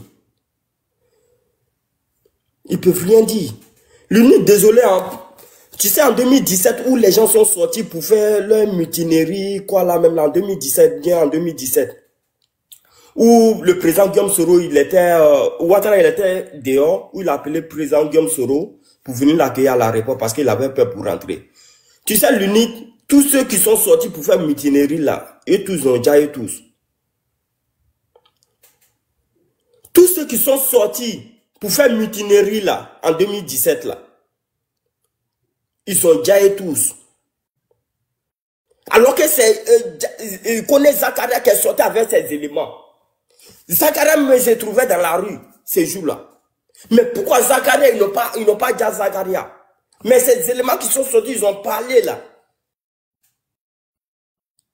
S4: Ils ne peuvent rien dire. L'unique, désolé, hein, tu sais, en 2017, où les gens sont sortis pour faire leur mutinerie, quoi là, même là, en 2017, bien en 2017, où le président Guillaume Soro, il était, Ouattara, il était dehors, où il a appelé le président Guillaume Soro pour venir l'accueillir à l'aéroport parce qu'il avait peur pour rentrer. Tu sais, l'unique, tous ceux qui sont sortis pour faire mutinerie là, eux tous ont déjà eu tous. Tous ceux qui sont sortis pour faire mutinerie là, en 2017 là, ils sont déjà et tous. Alors que c'est, il connaît Zakaria qui est sorti avec ses éléments. Zakaria me s'est trouvé dans la rue ces jours-là. Mais pourquoi Zakaria, ils n'ont pas déjà Zakaria? Mais ces éléments qui sont sortis, ils ont parlé là.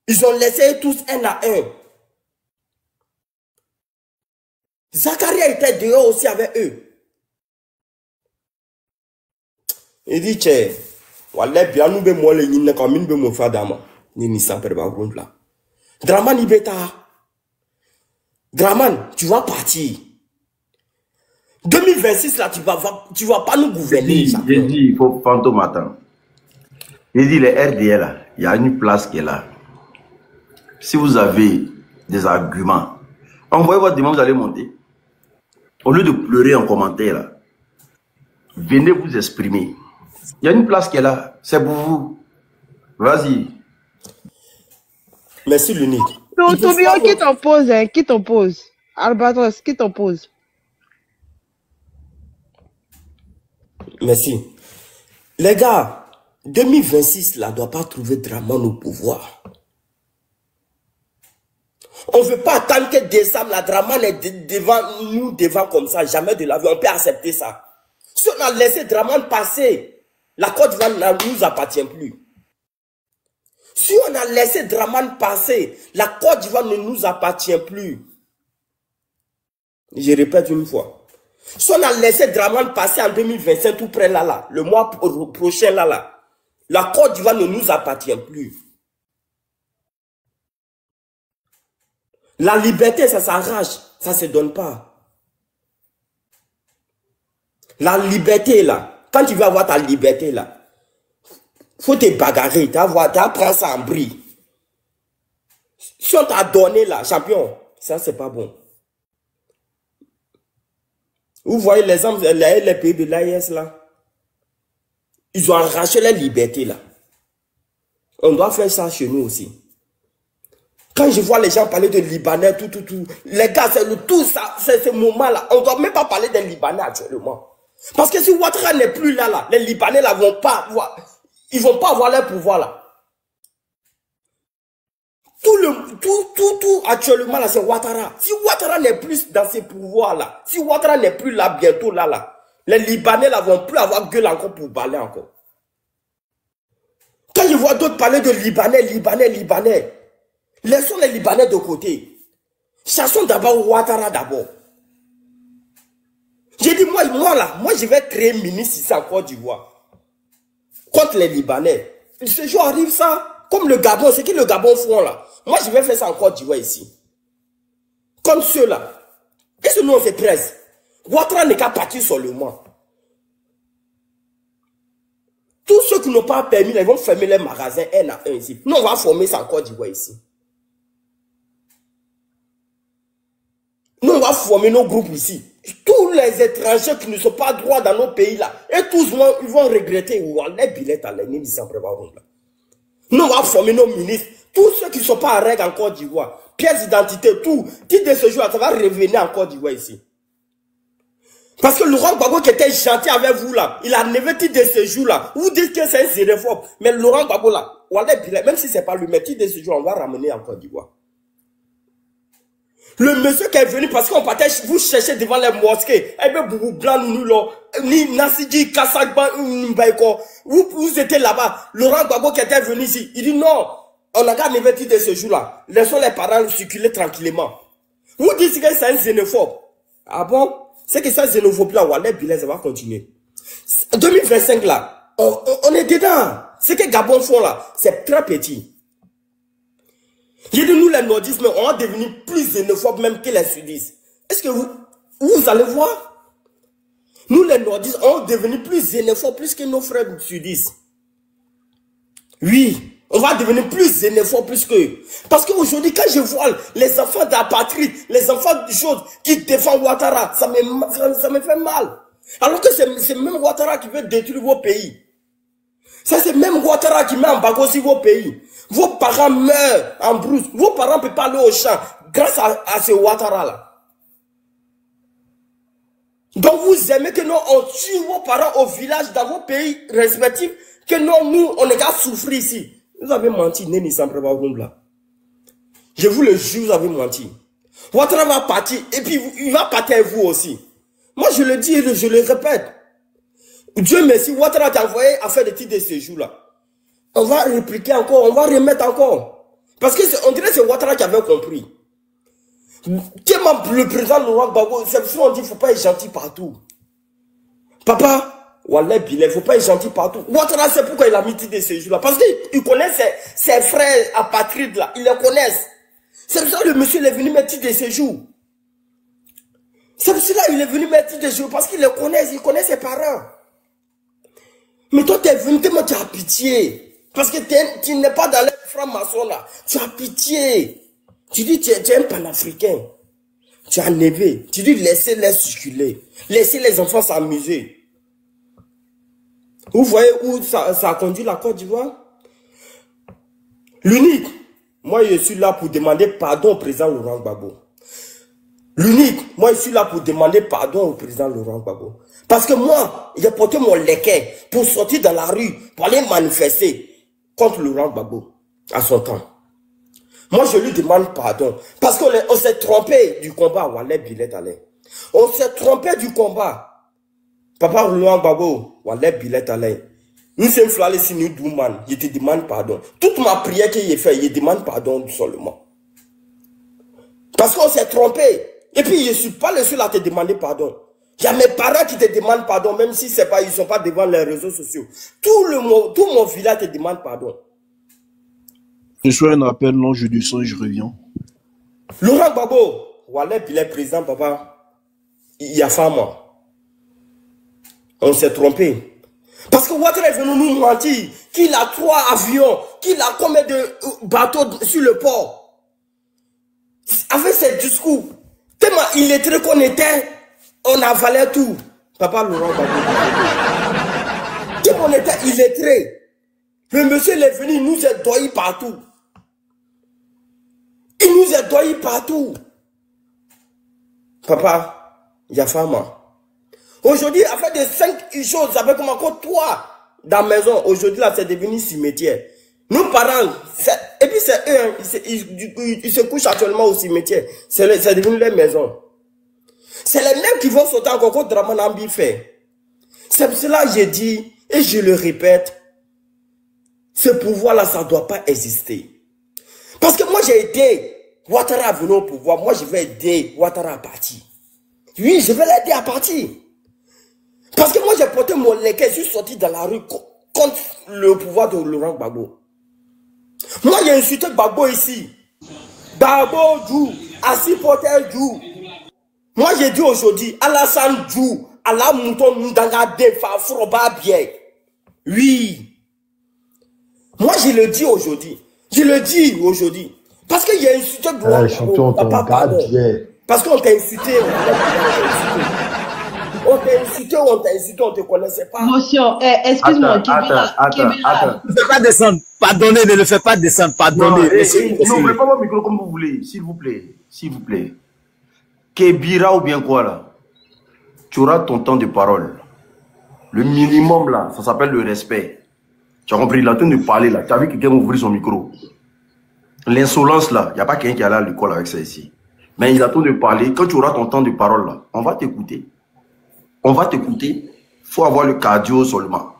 S4: Ils ont laissé tous un à un. Zakaria était dehors aussi avec eux. Il dit, tchè, Wallah, bien nous be moi le yin comme une be mo fadama. Ni sans perdre ba groupe là. Draman ibeta. Draman, tu vas partir. 2026 là, tu vas pas nous gouverner.
S2: J'ai dit, il faut fantôme attendre. J'ai dit, les RDL là, il y a une place qui est là. Si vous avez des arguments, envoyez votre demande, vous allez monter. Au lieu de pleurer en commentaire là, venez vous exprimer. Il y a une place qui est là, c'est pour vous. Vas-y.
S4: Merci l'unique.
S3: Toubio, qui t'oppose, hein? Qui t'oppose? Albatros, qui t'oppose?
S4: Merci. Les gars, 2026 là, doit pas trouver Draman au pouvoir. On ne veut pas attendre que décembre, la Draman est devant comme ça, jamais de la vie. On peut accepter ça. Si on a laissé Draman passer, la Côte d'Ivoire ne nous appartient plus. Si on a laissé Draman passer, la Côte d'Ivoire ne nous appartient plus. Je répète une fois. Si on a laissé Draman passer en 2025 tout près là, le mois prochain là, la Côte d'Ivoire ne nous appartient plus. La liberté, ça s'arrache. Ça se donne pas. La liberté, là. Quand tu veux avoir ta liberté, là. Faut te bagarrer. Tu apprends ça en bris. Si on t'a donné, là, champion, ça, c'est pas bon. Vous voyez les hommes, les pays de l'AIS, là. Ils ont arraché la liberté, là. On doit faire ça chez nous aussi. Quand je vois les gens parler de Libanais, tout, les gars, c'est tout ça, c'est ce moment-là. On ne doit même pas parler des Libanais actuellement. Parce que si Ouattara n'est plus là, les Libanais là vont pas avoir, ils vont pas avoir leur pouvoir là. Tout actuellement là, c'est Ouattara. Si Ouattara n'est plus dans ses pouvoirs là, si Ouattara n'est plus là bientôt là, les Libanais là vont plus avoir gueule encore pour parler encore. Quand je vois d'autres parler de Libanais, laissons les Libanais de côté. Chassons d'abord Ouattara d'abord. J'ai dit, moi, je vais créer ministre ici en Côte d'Ivoire. Contre les Libanais. Ce jour arrive ça, comme le Gabon, c'est qui le Gabon font là. Moi, je vais faire ça en Côte d'Ivoire ici. Comme ceux-là. Et ce nom, c'est presse. Ouattara n'est qu'à partir seulement. Tous ceux qui n'ont pas permis, ils vont fermer les magasins un à un ici. Nous, on va former ça en Côte d'Ivoire ici. Nous, on va former nos groupes ici. Tous les étrangers qui ne sont pas droits dans nos pays là, et tous ils vont regretter. Les billets à l'année, nous, on va former nos ministres. Tous ceux qui ne sont pas en règle en Côte d'Ivoire, pièces d'identité, tout, titre de séjour, ça va revenir en Côte d'Ivoire ici. Parce que Laurent Gbagbo qui était gentil avec vous là, il a enlevé titre de séjour là. Vous dites que c'est un xénophobe. Mais Laurent Gbagbo là, même si c'est pas lui, mais titre de séjour, on va ramener en Côte d'Ivoire. Le monsieur qui est venu parce qu'on partait vous chercher devant les mosquées. Eh bien, Boubou Blanc, ni Nassidji, Kassagban, Mbaïko. Vous étiez là-bas. Laurent Gbagbo qui était venu ici. Il dit non, on a qu'à enlever titre de séjour là. Laissons les parents circuler tranquillement. Vous dites que c'est un xénophobe. Ah bon? C'est que ça, xénophobie là, Wallet Billet, ça va continuer. 2025 là, on est dedans. Ce que Gabon font là, c'est très petit. J'ai dit, nous les nordistes, on va devenir plus xénophobes même que les sudistes. Est-ce que vous allez voir? Nous les nordistes, on va devenir plus xénophobes plus que nos frères sudistes. Oui, on va devenir plus xénophobes plus qu'eux. Parce qu'aujourd'hui, quand je vois les enfants de la patrie, les enfants de choses qui défendent Ouattara, ça me fait mal. Alors que c'est même Ouattara qui veut détruire vos pays. Ça, c'est même Ouattara qui met en bagarre sur vos pays. Vos parents meurent en brousse. Vos parents ne peuvent pas aller au champ grâce à ce Ouattara-là. Donc, vous aimez que nous, on tue vos parents au village, dans vos pays respectifs, que non, nous, on est qu'à souffrir ici. Vous avez menti, Néni Sampreba. Je vous le jure, vous avez menti. Ouattara va partir, et puis il va partir avec vous aussi. Moi, je le dis et je le répète. Dieu merci, Ouattara t'a envoyé à faire des titres de séjour là. On va répliquer encore, on va remettre encore. Parce que on dirait que c'est Ouattara qui avait compris. Tellement le président Laurent Gbagbo, c'est pour ça qu'on dit qu'il ne faut pas être gentil partout. Papa, Wallah Bilal, il ne faut pas être gentil partout. Ouattara, c'est pourquoi il a mis titre de séjour là. Parce qu'il connaît ses frères apatrides là, ils les connaissent. C'est pour ça que le monsieur il est venu mettre titre de séjour. C'est pour cela qu'il est venu mettre titre de séjour, parce qu'il les connaît, il connaît ses parents. Mais toi, tu es venu, tu as pitié. Parce que tu n'es pas dans les francs-maçons là. Tu as pitié. Tu dis, tu es un panafricain. Tu as nevé. Tu dis, laissez-les circuler. Laissez les enfants s'amuser. Vous voyez où ça a conduit la Côte d'Ivoire? L'unique. Moi, je suis là pour demander pardon au président Laurent Gbagbo. L'unique. Moi, je suis là pour demander pardon au président Laurent Gbagbo. Parce que moi, j'ai porté mon léquet pour sortir dans la rue, pour aller manifester contre Laurent Gbagbo à son temps. Moi, je lui demande pardon. Parce qu'on s'est trompé du combat. Wallah Billet allait. On s'est trompé du combat. Papa Laurent Gbagbo, Wallah Billet allait. Nous sommes flallés si nous douman. Je te demande pardon. Toute ma prière que j'ai fait, je demande pardon seulement. Parce qu'on s'est trompé. Et puis, je ne suis pas le seul à te demander pardon. Il y a mes parents qui te demandent pardon, même si c'est pas, ils ne sont pas devant les réseaux sociaux. Tout mon village te demande pardon.
S1: Je fais un appel, non, je descends et je reviens.
S4: Laurent Gbagbo, voilà, puis les présidents, papa, il y a femme. On s'est trompé. Parce que Ouattara est venu nous mentir qu'il a 3 avions, qu'il a combien de bateaux sur le port. Avec ses discours, tellement illettré qu'on était, on avalait tout. Papa Laurent Gbagbo. Tellement on était illettré. Le monsieur il est venu, il nous a doyi partout. Il nous a doyi partout. Papa, il y a femme. Aujourd'hui, à faire de 5 choses avec encore 3 dans la maison. Aujourd'hui, là, c'est devenu cimetière. Nos parents, et puis c'est eux, hein, ils se couchent actuellement au cimetière. C'est devenu leur maison. C'est les mêmes qui vont sauter encore quand Dramanambi fait. C'est pour cela que j'ai dit, et je le répète, ce pouvoir-là, ça ne doit pas exister. Parce que moi, j'ai aidé Ouattara à venir au pouvoir. Moi, je vais aider Ouattara à partir. Oui, je vais l'aider à partir. Parce que moi, j'ai porté mon légué, je suis sorti dans la rue contre le pouvoir de Laurent Gbagbo. Moi, j'ai insulté Gbagbo ici. Gbagbo Djou, Assis Potel Djou. Moi, j'ai dit aujourd'hui, Alassane Djou, Allah Mouton Moudanga Defa Froba Bien. Oui. Moi, je le dis aujourd'hui. Je le dis aujourd'hui. Parce qu'il y a insulté Laurent Gbagbo. Parce qu'on t'a insulté. On t'a insulté, on ne te connaissait pas.
S3: Motion, excuse-moi.
S5: Attends. Ne fais pas descendre. Pardonnez, ne le fais pas descendre. Pardonnez.
S2: Non, mais pas mon micro comme vous voulez. S'il vous plaît. S'il vous plaît. Kébira ou bien quoi là? Tu auras ton temps de parole. Le minimum là, ça s'appelle le respect. Tu as compris? Il est en train de parler là. Tu as vu quelqu'un ouvrir son micro. L'insolence là, il n'y a pas quelqu'un qui est allé à l'école avec ça ici. Mais il attend de parler. Quand tu auras ton temps de parole là, on va t'écouter. On va t'écouter. Il faut avoir le cardio seulement.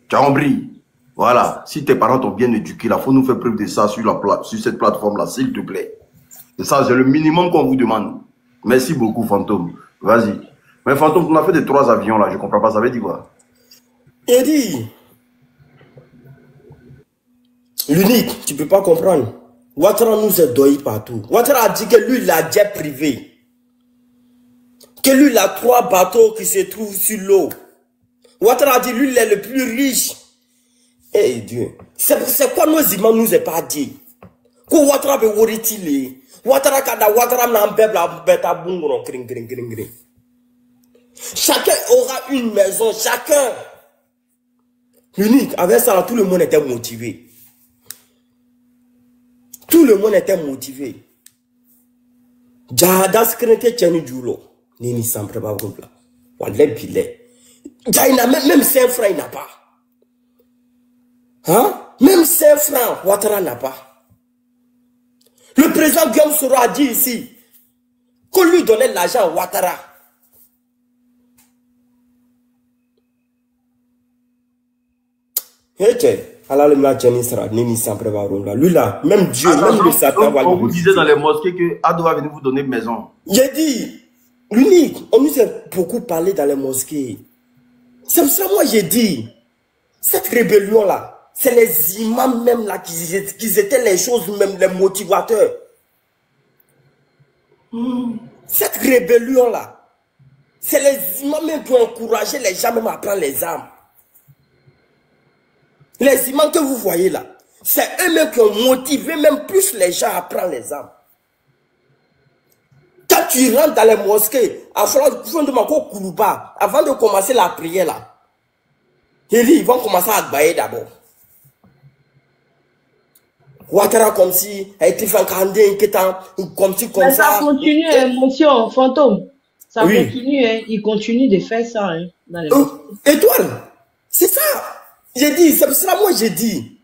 S2: Tu as compris? Voilà. Si tes parents t'ont bien éduqué, il faut nous faire preuve de ça sur cette plateforme-là, s'il te plaît. C'est ça, c'est le minimum qu'on vous demande. Merci beaucoup, Fantôme. Vas-y. Mais Fantôme, on a fait des 3 avions là, je comprends pas, ça veut dire quoi?
S4: Il dit, l'unique, tu peux pas comprendre. Ouattara nous a doyi partout. Ouattara a dit que lui, il a jet privé. Que lui, il a 3 bateaux qui se trouvent sur l'eau. Ouattara a dit, lui, il est le plus riche. Eh Dieu. C'est quoi nos imams nous a pas dit? Que Ouattara be woritili. Ouattara kada Ouattara n'ambebla beta bungro kring. Chacun aura une maison, chacun. L'unique, avec ça, tout le monde était motivé. Tout le monde était motivé. Jada skrente tchani djulo. Nini sampre ba gompla. Wale bile. Jaina même 5 francs il n'a pas. Hein? Même 5 francs, Ouattara n'a pas. Le président Guillaume Soro a dit ici qu'on lui donnait l'argent à Ouattara. Lui là, même Dieu, même le Satan va lui.
S2: On vous disait dans les mosquées que Ado va venir vous donner une maison.
S4: J'ai dit, l'unique, on nous a beaucoup parlé dans les mosquées. C'est pour ça moi j'ai dit, cette rébellion là, c'est les imams même là qui étaient les choses même, les motivateurs. Cette rébellion là, c'est les imams même qui ont encouragé les gens même à prendre les armes. Les imams que vous voyez là, c'est eux-mêmes qui ont motivé même plus les gens à prendre les armes. Quand tu rentres dans les mosquées, avant de commencer la prière là, ils vont commencer à bailler d'abord. Ouattara comme si, comme si, comme
S3: mais
S4: ça.
S3: Ça continue, émotion, Fantôme. Ça continue, hein. Il continue de faire ça, hein, dans les mosquées.
S4: Étoile, c'est ça. J'ai dit, c'est pour cela moi j'ai dit,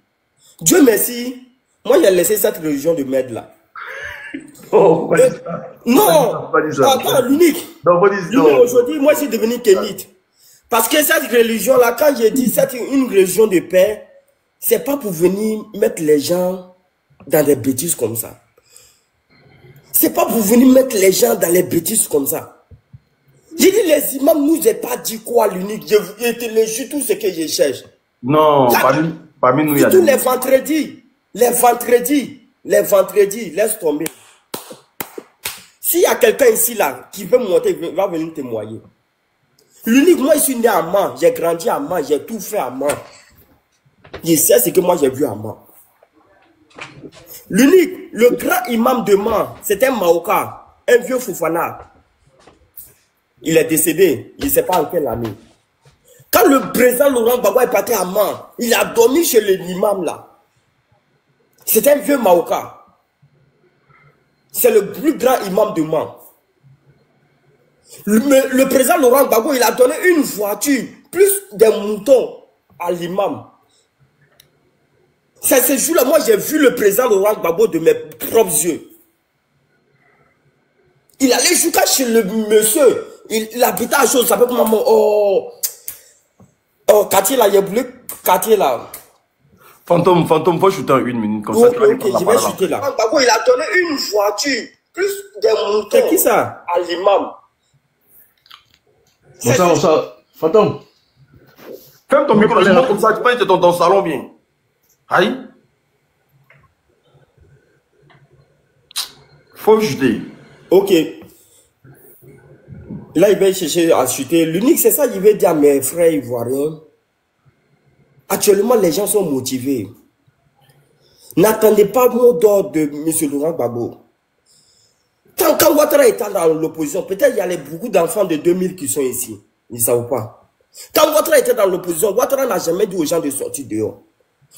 S4: Dieu merci, moi j'ai laissé cette religion de merde là.
S2: Oh,
S4: non, attends, l'unique. Aujourd'hui, moi je suis devenu kémite. Parce que cette religion là, quand j'ai dit c'est une religion de paix, c'est pas pour venir mettre les gens dans des bêtises comme ça. C'est pas pour venir mettre les gens dans les bêtises comme ça. J'ai dit, les imams nous ont pas dit quoi l'unique. Je te le jure tout ce que je cherche.
S2: Non, parmi nous, il y a
S4: tous les vendredis, laisse tomber. S'il y a quelqu'un ici, là, qui veut monter, il va venir témoigner. L'unique, moi, je suis né à Mans, j'ai grandi à Mans, j'ai tout fait à Mans. Je sais ce que moi, j'ai vu à Mans. L'unique, le grand imam de Mans, c'était un Maoka, un vieux Fofana. Il est décédé, je ne sais pas en quelle année. Quand le président Laurent Gbagbo est parti à Mans, il a dormi chez l'imam là. C'était un vieux Maoka. C'est le plus grand imam de Mans. Le président Laurent Gbagbo, il a donné une voiture, plus des moutons à l'imam. C'est ce jour-là, moi j'ai vu le président Laurent Gbagbo de mes propres yeux. Il allait jusqu'à chez le monsieur. Il habitait à chose, ça peut comment. Oh, quartier là, il y a voulu quartier là.
S2: Fantôme, faut shooter en 1 minute. Comme ça,
S4: ok, je vais shooter là. Gbagbo, il a donné une voiture, plus des moutons. C'est qui ça? À l'imam.
S6: Fantôme.
S2: Ferme ton micro, comme ça, tu peux être dans ton salon bien. Aïe. Faut chuter.
S4: Ok. Là, il va chercher à chuter. L'unique, c'est ça, il veut dire à mes frères ivoiriens. Actuellement, les gens sont motivés. N'attendez pas le mot d'ordre de M. Laurent Gbagbo. Quand Ouattara était dans l'opposition, peut-être il y a beaucoup d'enfants de 2000 qui sont ici. Ils ne savent pas. Quand Ouattara était dans l'opposition, Ouattara n'a jamais dit aux gens de sortir dehors.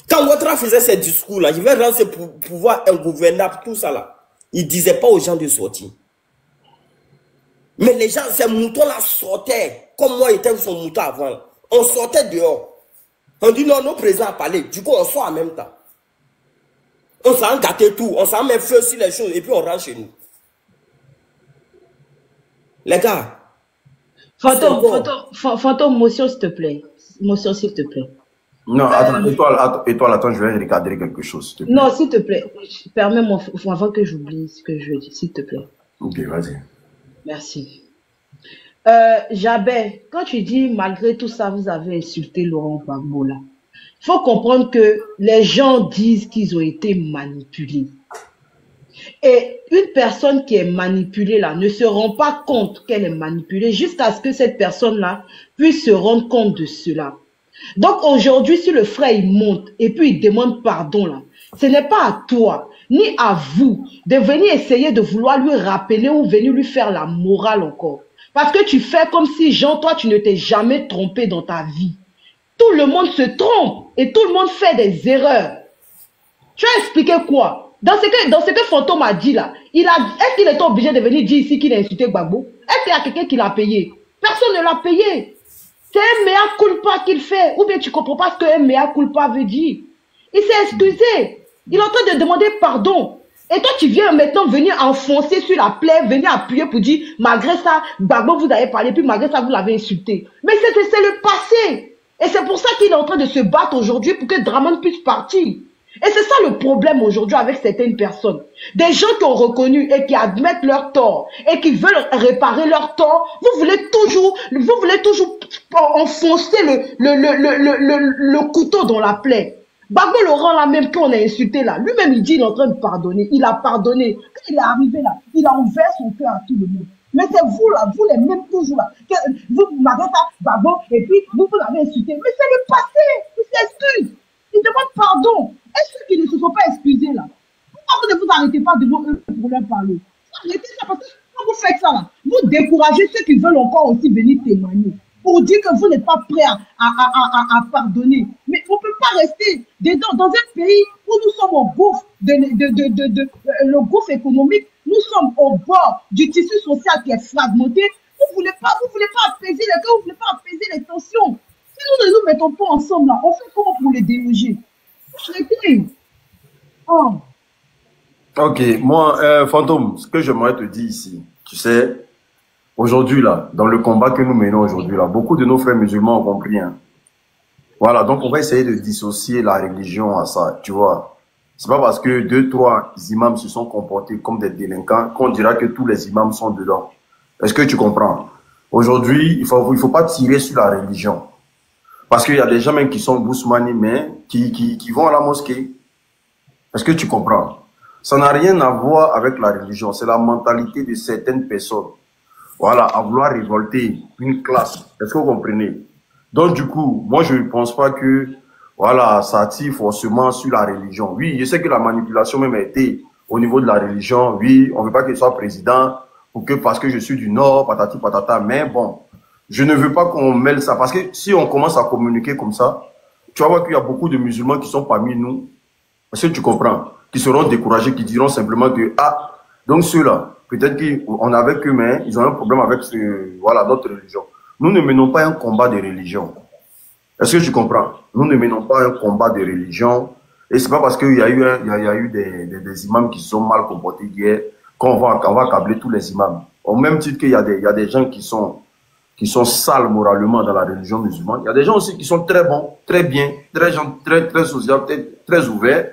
S4: Quand Ouattara faisait ses discours-là, il veut rendre ses pouvoirs ingouvernable, tout ça là. Il ne disait pas aux gens de sortir. Mais les gens, ces moutons-là sortaient, comme moi j'étais son mouton avant. On sortait dehors. On dit non, nos présidents ont parlé. Du coup, on sort en même temps. On s'en gâté tout. On s'en met feu sur les choses et puis on rentre chez nous. Les gars.
S3: Fantôme, motion, s'il te plaît. Motion, s'il te plaît.
S2: Non, attends, étoile, attends, je vais regarder quelque chose.
S3: Non, s'il te plaît. Permets-moi, avant que j'oublie ce que je veux dire, s'il te plaît.
S2: Ok, vas-y.
S3: Merci. Jabé, quand tu dis malgré tout ça, vous avez insulté Laurent Gbagbo là, il faut comprendre que les gens disent qu'ils ont été manipulés. Et une personne qui est manipulée là ne se rend pas compte qu'elle est manipulée jusqu'à ce que cette personne-là puisse se rendre compte de cela. Donc aujourd'hui, si le frère il monte et puis il demande pardon là, ce n'est pas à toi ni à vous de venir essayer de vouloir lui rappeler ou venir lui faire la morale encore. Parce que tu fais comme si, Jean, toi, tu ne t'es jamais trompé dans ta vie. Tout le monde se trompe et tout le monde fait des erreurs. Tu as expliqué quoi? Dans ce que Fantôme a dit là, est-ce qu'il était obligé de venir dire ici qu'il a insulté Gbagbo? Est-ce qu'il y a quelqu'un qui l'a payé? Personne ne l'a payé. C'est un mea culpa qu'il fait. Ou bien tu ne comprends pas ce qu'un mea culpa veut dire. Il s'est excusé. Il est en train de demander pardon. Et toi, tu viens maintenant venir enfoncer sur la plaie, venir appuyer pour dire, malgré ça, Gbagbo vous avez parlé, puis malgré ça, vous l'avez insulté. Mais c'est le passé. Et c'est pour ça qu'il est en train de se battre aujourd'hui pour que Dramane puisse partir. Et c'est ça le problème aujourd'hui avec certaines personnes. Des gens qui ont reconnu et qui admettent leur tort et qui veulent réparer leur tort, vous voulez toujours enfoncer le couteau dans la plaie. Gbagbo Laurent là même qu'on a insulté là, lui-même il dit il est en train de pardonner, il a pardonné. Quand il est arrivé là, il a ouvert son cœur à tout le monde. Mais c'est vous là, vous les mêmes toujours là, vous m'avez ça, Gbagbo, et puis vous l'avez insulté. Mais c'est le passé, il s'excuse, il demande pardon. Est-ce ceux qui ne se sont pas excusés là? Pourquoi vous ne vous arrêtez pas devant eux pour leur parler? Arrêtez ça parce que quand vous faites ça là, vous découragez ceux qui veulent encore aussi venir témoigner. Pour dire que vous n'êtes pas prêt à pardonner. Mais on ne peut pas rester dedans, dans un pays où nous sommes au gouffre, le gouffre économique, nous sommes au bord du tissu social qui est fragmenté. Vous ne voulez pas apaiser les cœurs, vous ne voulez pas apaiser les tensions. Si nous ne nous mettons pas ensemble là, on fait comment pour les déloger? Oh.
S2: Ok, moi, Fantôme, ce que j'aimerais te dire ici, tu sais, aujourd'hui, là, dans le combat que nous menons aujourd'hui, là, beaucoup de nos frères musulmans ont compris. Hein. Voilà, donc on va essayer de dissocier la religion à ça, tu vois. C'est pas parce que 2-3 imams se sont comportés comme des délinquants qu'on dira que tous les imams sont dedans. Est-ce que tu comprends? Aujourd'hui, il faut pas tirer sur la religion. Parce qu'il y a des gens même qui sont bousmani, mais qui vont à la mosquée. Est-ce que tu comprends? Ça n'a rien à voir avec la religion. C'est la mentalité de certaines personnes. Voilà, à vouloir révolter une classe. Est-ce que vous comprenez? Donc, du coup, moi, je ne pense pas que, voilà, ça tire forcément sur la religion. Oui, je sais que la manipulation même a été au niveau de la religion. Oui, on ne veut pas qu'il soit président ou que parce que je suis du Nord, patati patata. Mais bon, je ne veux pas qu'on mêle ça. Parce que si on commence à communiquer comme ça, tu vas voir qu'il y a beaucoup de musulmans qui sont parmi nous. Est-ce que tu comprends? Qui seront découragés, qui diront simplement que, ah, donc ceux-là, peut-être qu'on avait que, mais ils ont un problème avec voilà, notre religion. Nous ne menons pas un combat de religion. Est-ce que tu comprends? Nous ne menons pas un combat de religion. Et c'est pas parce qu'il y a eu des imams qui sont mal comportés hier qu'on va accabler tous les imams. Au même titre qu'il y a des gens qui sont sales moralement dans la religion musulmane. Il y a des gens aussi qui sont très bons, très bien, très sociaux, très ouverts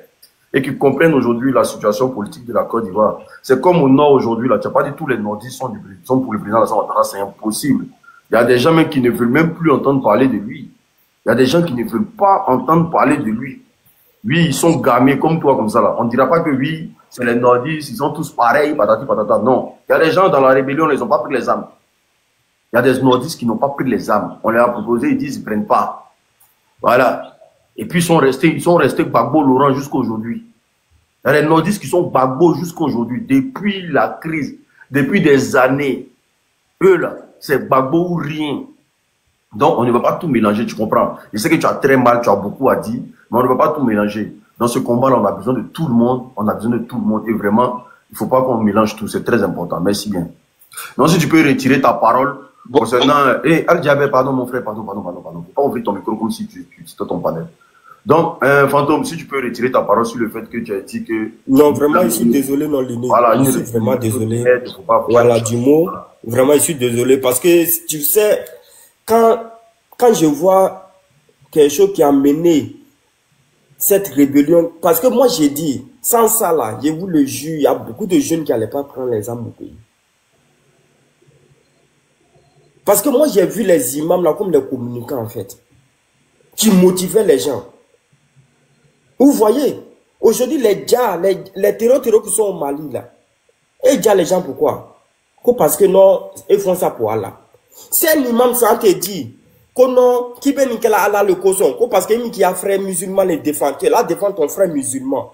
S2: et qui comprennent aujourd'hui la situation politique de la Côte d'Ivoire. C'est comme au Nord aujourd'hui, là, tu n'as pas dit tous les Nordistes sont pour le président Alassane Ouattara, c'est impossible. Il y a des gens même qui ne veulent même plus entendre parler de lui. Il y a des gens qui ne veulent pas entendre parler de lui. Oui, ils sont gamés comme toi, comme ça, là. On ne dira pas que oui, c'est les Nordistes, ils sont tous pareils, patati patata. Non. Il y a des gens dans la rébellion, ils n'ont pas pris les armes. Il y a des Nordistes qui n'ont pas pris les armes. On leur a proposé, ils disent, ils ne prennent pas. Voilà. Et puis, ils sont restés Gbagbo Laurent jusqu'à aujourd'hui. Il y a des Nordistes qui sont Gbagbo jusqu'à aujourd'hui. Depuis la crise, depuis des années. Eux, là, c'est Gbagbo ou rien. Donc, on ne va pas tout mélanger, tu comprends? Je sais que tu as très mal, tu as beaucoup à dire, mais on ne va pas tout mélanger. Dans ce combat-là, on a besoin de tout le monde. On a besoin de tout le monde. Et vraiment, il ne faut pas qu'on mélange tout. C'est très important. Merci bien. Donc, si tu peux retirer ta parole concernant... Al-Diabé, pardon, mon frère, pardon. Faut pas ouvrir ton micro comme si tu citais ton panel. Donc, Fantôme, si tu peux retirer ta parole sur le fait que tu as dit que...
S4: Non, vraiment, je suis désolé, non, Liné.
S2: Voilà,
S4: je suis vraiment désolé. Voilà, du mot. Vraiment, je suis désolé. Parce que, tu sais, quand je vois quelque chose qui a mené cette rébellion, parce que moi, j'ai dit, sans ça, là, je vous le jure, il y a beaucoup de jeunes qui n'allaient pas prendre les armes au pays. Parce que moi, j'ai vu les imams, là, comme des communicants, en fait, qui motivaient les gens. Vous voyez, aujourd'hui, les terroristes qui sont au Mali, là, et les gens, pourquoi? Parce que non, ils font ça pour Allah. C'est un imam, ça te dit, que non, qui peut niquer Allah le caution, parce qu'il y a un frère musulman, les défend, là, défend ton frère musulman.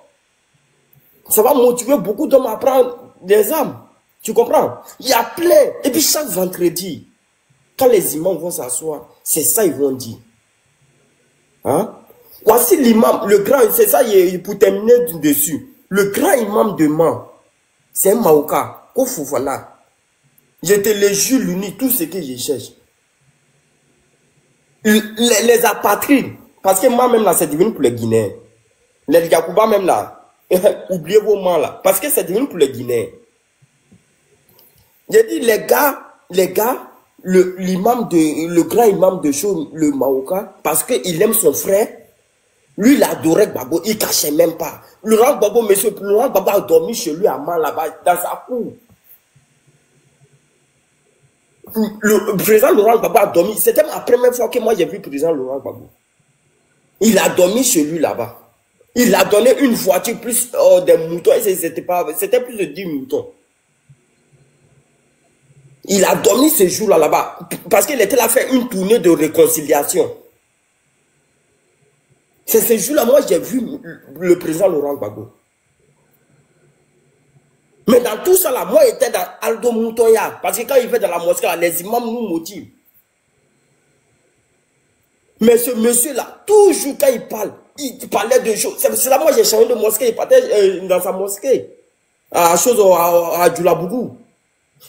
S4: Ça va motiver beaucoup d'hommes à prendre des armes. Tu comprends? Il y a plein. Et puis chaque vendredi, quand les imams vont s'asseoir, c'est ça ils vont dire. Hein? Voici l'imam, le grand, c'est ça, pour terminer dessus. Le grand imam de Man, c'est un Maoka, Kofoufana. Je te le jure, l'uni, tout ce que je cherche. Les apatrides, parce que moi-même là, c'est devenu pour les Guinéens. Les Yakouba même là, oubliez vos mains là, parce que c'est devenu pour les Guinéens. J'ai dit, les gars, le grand imam de Chou, le Maoka, parce qu'il aime son frère, lui, il adorait Gbagbo, il cachait même pas. Laurent Gbagbo, monsieur, Laurent Gbagbo a dormi chez lui à Man là-bas, dans sa cour. Le président Laurent Gbagbo a dormi, c'était la première fois que moi j'ai vu le président Laurent Gbagbo. Il a dormi chez lui là-bas. Il a donné une voiture plus des moutons, c'était plus de 10 moutons. Il a dormi ce jour-là là-bas, parce qu'il était là faire une tournée de réconciliation. C'est ce jour-là, moi j'ai vu le président Laurent Gbagbo. Mais dans tout ça là, moi j'étais dans Aldo Moutoya, parce que quand il fait dans la mosquée là, les imams nous motivent. Mais ce monsieur-là, toujours quand il parlait de choses. C'est là moi j'ai changé de mosquée, il partait dans sa mosquée, à Djoulabougou.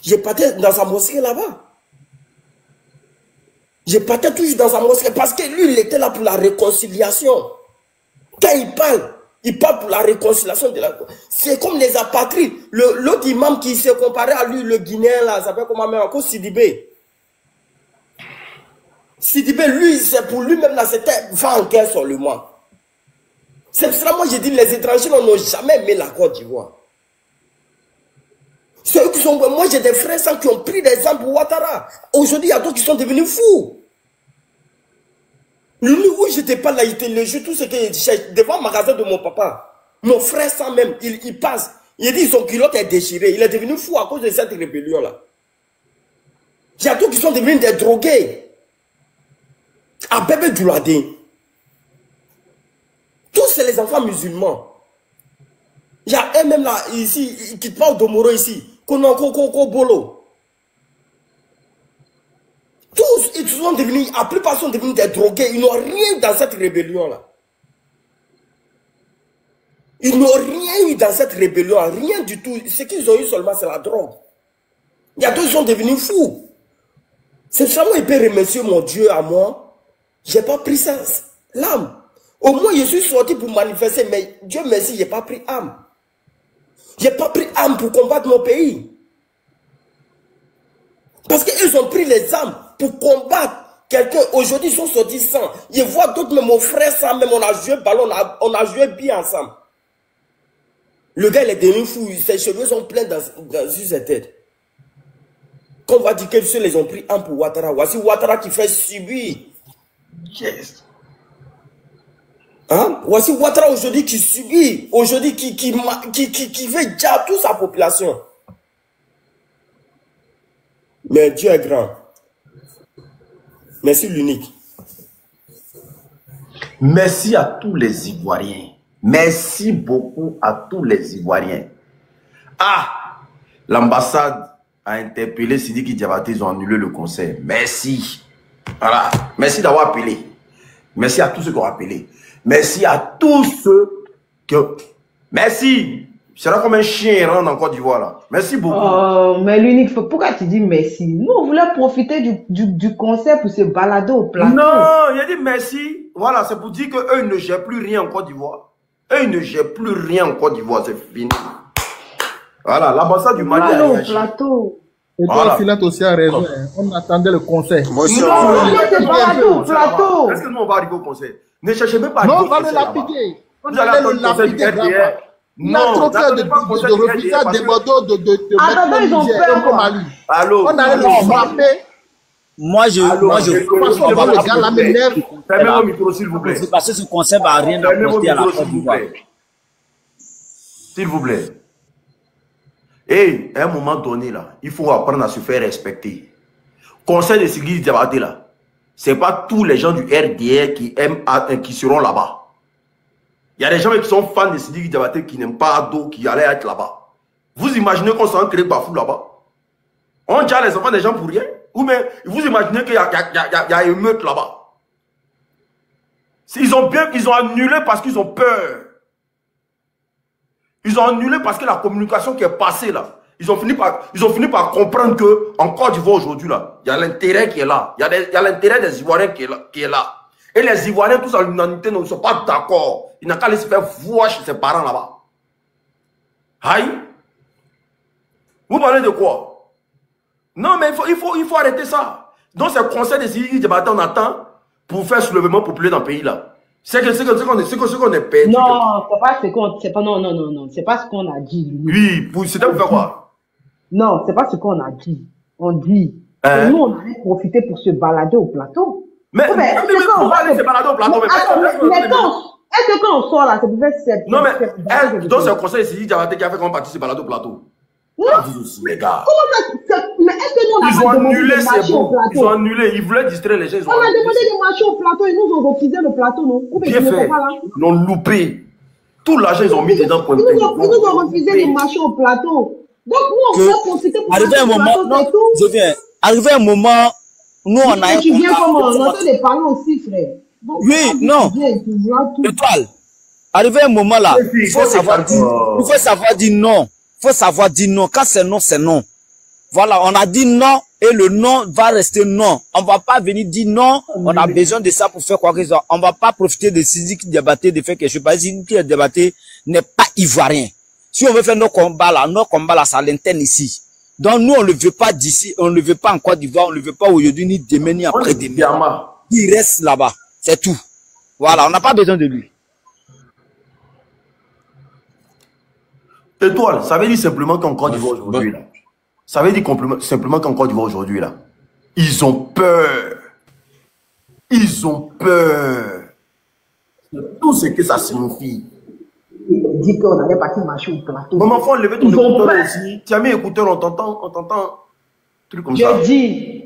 S4: Je partais dans sa mosquée là-bas. Je partais toujours dans sa mosquée parce que lui, il était là pour la réconciliation. Quand il parle pour la réconciliation de la... C'est comme les apatrides. L'autre imam qui s'est comparé à lui, le Guinéen là, ça s'appelle comment même encore Sidibé. Sidibé, lui, c'est pour lui-même là, c'était va en guerre seulement. C'est pour cela moi j'ai dit, les étrangers n'ont jamais aimé la Côte d'Ivoire. C'est eux qui sont... Moi, j'ai des frères qui ont pris des armes pour Ouattara. Aujourd'hui, il y a d'autres qui sont devenus fous. Lui où j'étais pas là, il était léger, tout ce que je cherche devant le magasin de mon papa. Mon frère sans même, il passe. Il dit son culotte est déchiré. Il est devenu fou à cause de cette rébellion-là. Il y a d'autres qui sont devenus des drogués. À Bébé Douladé. Tous c'est les enfants musulmans. Il y a un même là, ici, qui parle d'Omoro ici. Konoko Bolo. Tous, ils sont devenus, la plupart sont devenus des drogués. Ils n'ont rien dans cette rébellion-là. Ils n'ont rien eu dans cette rébellion, rien du tout. Ce qu'ils ont eu seulement, c'est la drogue. Il y a d'autres qui sont devenus fous. C'est ça, moi, il peut remercier mon Dieu à moi. Je n'ai pas pris ça, l'âme. Au moins, je suis sorti pour manifester, mais Dieu merci, je n'ai pas pris âme. Je n'ai pas pris âme pour combattre mon pays. Parce qu'ils ont pris les âmes pour combattre quelqu'un. Aujourd'hui, ils sont sortis sans. Je vois d'autres, mais mon frère sans, même on a joué ballon, on a joué bien ensemble. Le gars, il est devenu fou. Ses cheveux sont pleins dans sa tête. Qu'on va dire que ceux les ont pris un pour Ouattara. Voici Ouattara qui fait subir.
S2: Yes.
S4: Hein? Voici Ouattara aujourd'hui qui subit. Aujourd'hui qui fait déjà toute sa population. Mais Dieu est grand. Merci l'unique.
S2: Merci à tous les Ivoiriens. Merci beaucoup à tous les Ivoiriens. Ah, l'ambassade a interpellé Sidiki Diabaté, ils ont annulé le concert. Merci. Voilà. Merci d'avoir appelé. Merci à tous ceux qui ont appelé. Merci à tous ceux qui ont... Merci. C'est là comme un chien rentre en Côte d'Ivoire là. Merci beaucoup.
S3: Oh, mais l'unique, pourquoi tu dis merci? Nous, on voulait profiter du concert pour se balader au plateau.
S2: Non, il a dit merci. Voilà, c'est pour dire qu'eux ne gèrent plus rien en Côte d'Ivoire. Eux, ils ne gèrent plus rien en Côte d'Ivoire, c'est fini. Voilà, l'ambassade du Mali a réagi.
S3: Plateau.
S6: Et toi, Philette aussi a raison. Hein. On attendait le concert.
S3: Non, c'est plateau.
S2: Est-ce que nous, on va arriver au concert? Ne cherchez même pas.
S6: Non, on va le lapider.
S2: Vous allez attendre le concert du RDR.
S6: Non, trop clair de refuser des motos de
S3: attendez, ils ont peur,
S6: au Mali.
S2: Allô?
S6: On allait le frapper.
S5: Moi, je
S2: fermez vos micros, s'il vous plaît.
S5: Parce que ce concept n'a rien apporté à la Côte d'Ivoire.
S2: S'il vous plaît. Et à un moment donné, là, il faut apprendre à se faire respecter. Conseil de Sidiki Diabaté, là, ce n'est pas tous les gens du RDR qui aiment, qui seront là-bas. Il y a des gens qui sont fans de Sidiki Diabaté qui n'aiment pas Ado, qui allaient être là-bas. Vous imaginez qu'on s'en crée Bafou là-bas? On tient les enfants des gens pour rien? Ou bien vous imaginez qu'il y a émeute là-bas? Ils ont annulé parce qu'ils ont peur. Ils ont annulé parce que la communication qui est passée là, ils ont fini par comprendre que en Côte d'Ivoire aujourd'hui là, il y a l'intérêt qui est là. Il y a l'intérêt des Ivoiriens qui est là. Et les Ivoiriens tous en l'unanimité ne sont pas d'accord. Ils n'ont qu'à aller se faire voir chez ses parents là-bas. Aïe. Vous parlez de quoi? Non, mais il faut arrêter ça. Donc, c'est le conseil de Sidiki Diabaté, on attend pour faire soulèvement populaire dans le pays là. C'est qu'on est perdu.
S3: Non, c'est pas ce qu'on a dit.
S2: Oui, c'était pour faire quoi?
S3: Non, c'est pas ce qu'on a dit. On dit que nous, on allait profiter pour se balader au plateau.
S2: Mais on va aller se balader au plateau.
S3: Est-ce que quand on sort là, c'est pour faire cette...
S2: Non, mais donc c'est le conseil de Sidiki Diabaté qui a fait qu'on participe se balader au plateau.
S3: Non.
S2: Vous aussi, les gars.
S3: Mais est-ce que nous,
S2: ils ont annulé, c'est bon. Ils ont annulé, ils voulaient distraire les gens.
S3: On a demandé des marchés au plateau, ils nous ont refusé le plateau, non?
S2: Bien fait. Ils l'ont loupé. Tout l'argent, ils ont mis dedans pour
S3: ils nous ont refusé des marchés au plateau. Donc nous, on peut profiter pour
S5: arriver un moment, non, je viens. Arrivé un moment, nous, on a...
S3: Tu viens comment? On entend des parents aussi, frère. Donc,
S5: oui, non. Étoile. Arrivé un moment là, il faut savoir dire non. Il faut savoir dire non. Quand c'est non, c'est non. Voilà, on a dit non et le non va rester non. On ne va pas venir dire non. On a besoin de ça pour faire quoi que ce soit. On ne va pas profiter de Sidiki Diabaté de faire quelque chose. Parce que Sidiki Diabaté n'est pas ivoirien. Si on veut faire nos combats là, ça l'interne ici. Donc nous, on ne le veut pas d'ici, on ne le veut pas en Côte d'Ivoire, on ne le veut pas aujourd'hui, ni demain, ni après-demain. Il reste là-bas. C'est tout. Voilà, on n'a pas besoin de lui.
S2: Étoile, ça veut dire simplement qu'en Côte d'Ivoire aujourd'hui, là. Ça veut dire simplement qu'en Côte d'Ivoire aujourd'hui, là. Ils ont peur. Ils ont peur. C'est tout ce que ça signifie.
S3: dit qu'on allait partir marcher au plateau.
S2: Maman, faut enlever ton écouteur aussi. Tu as mis écouteur, on t'entend. Truc comme ça.
S3: Je dis.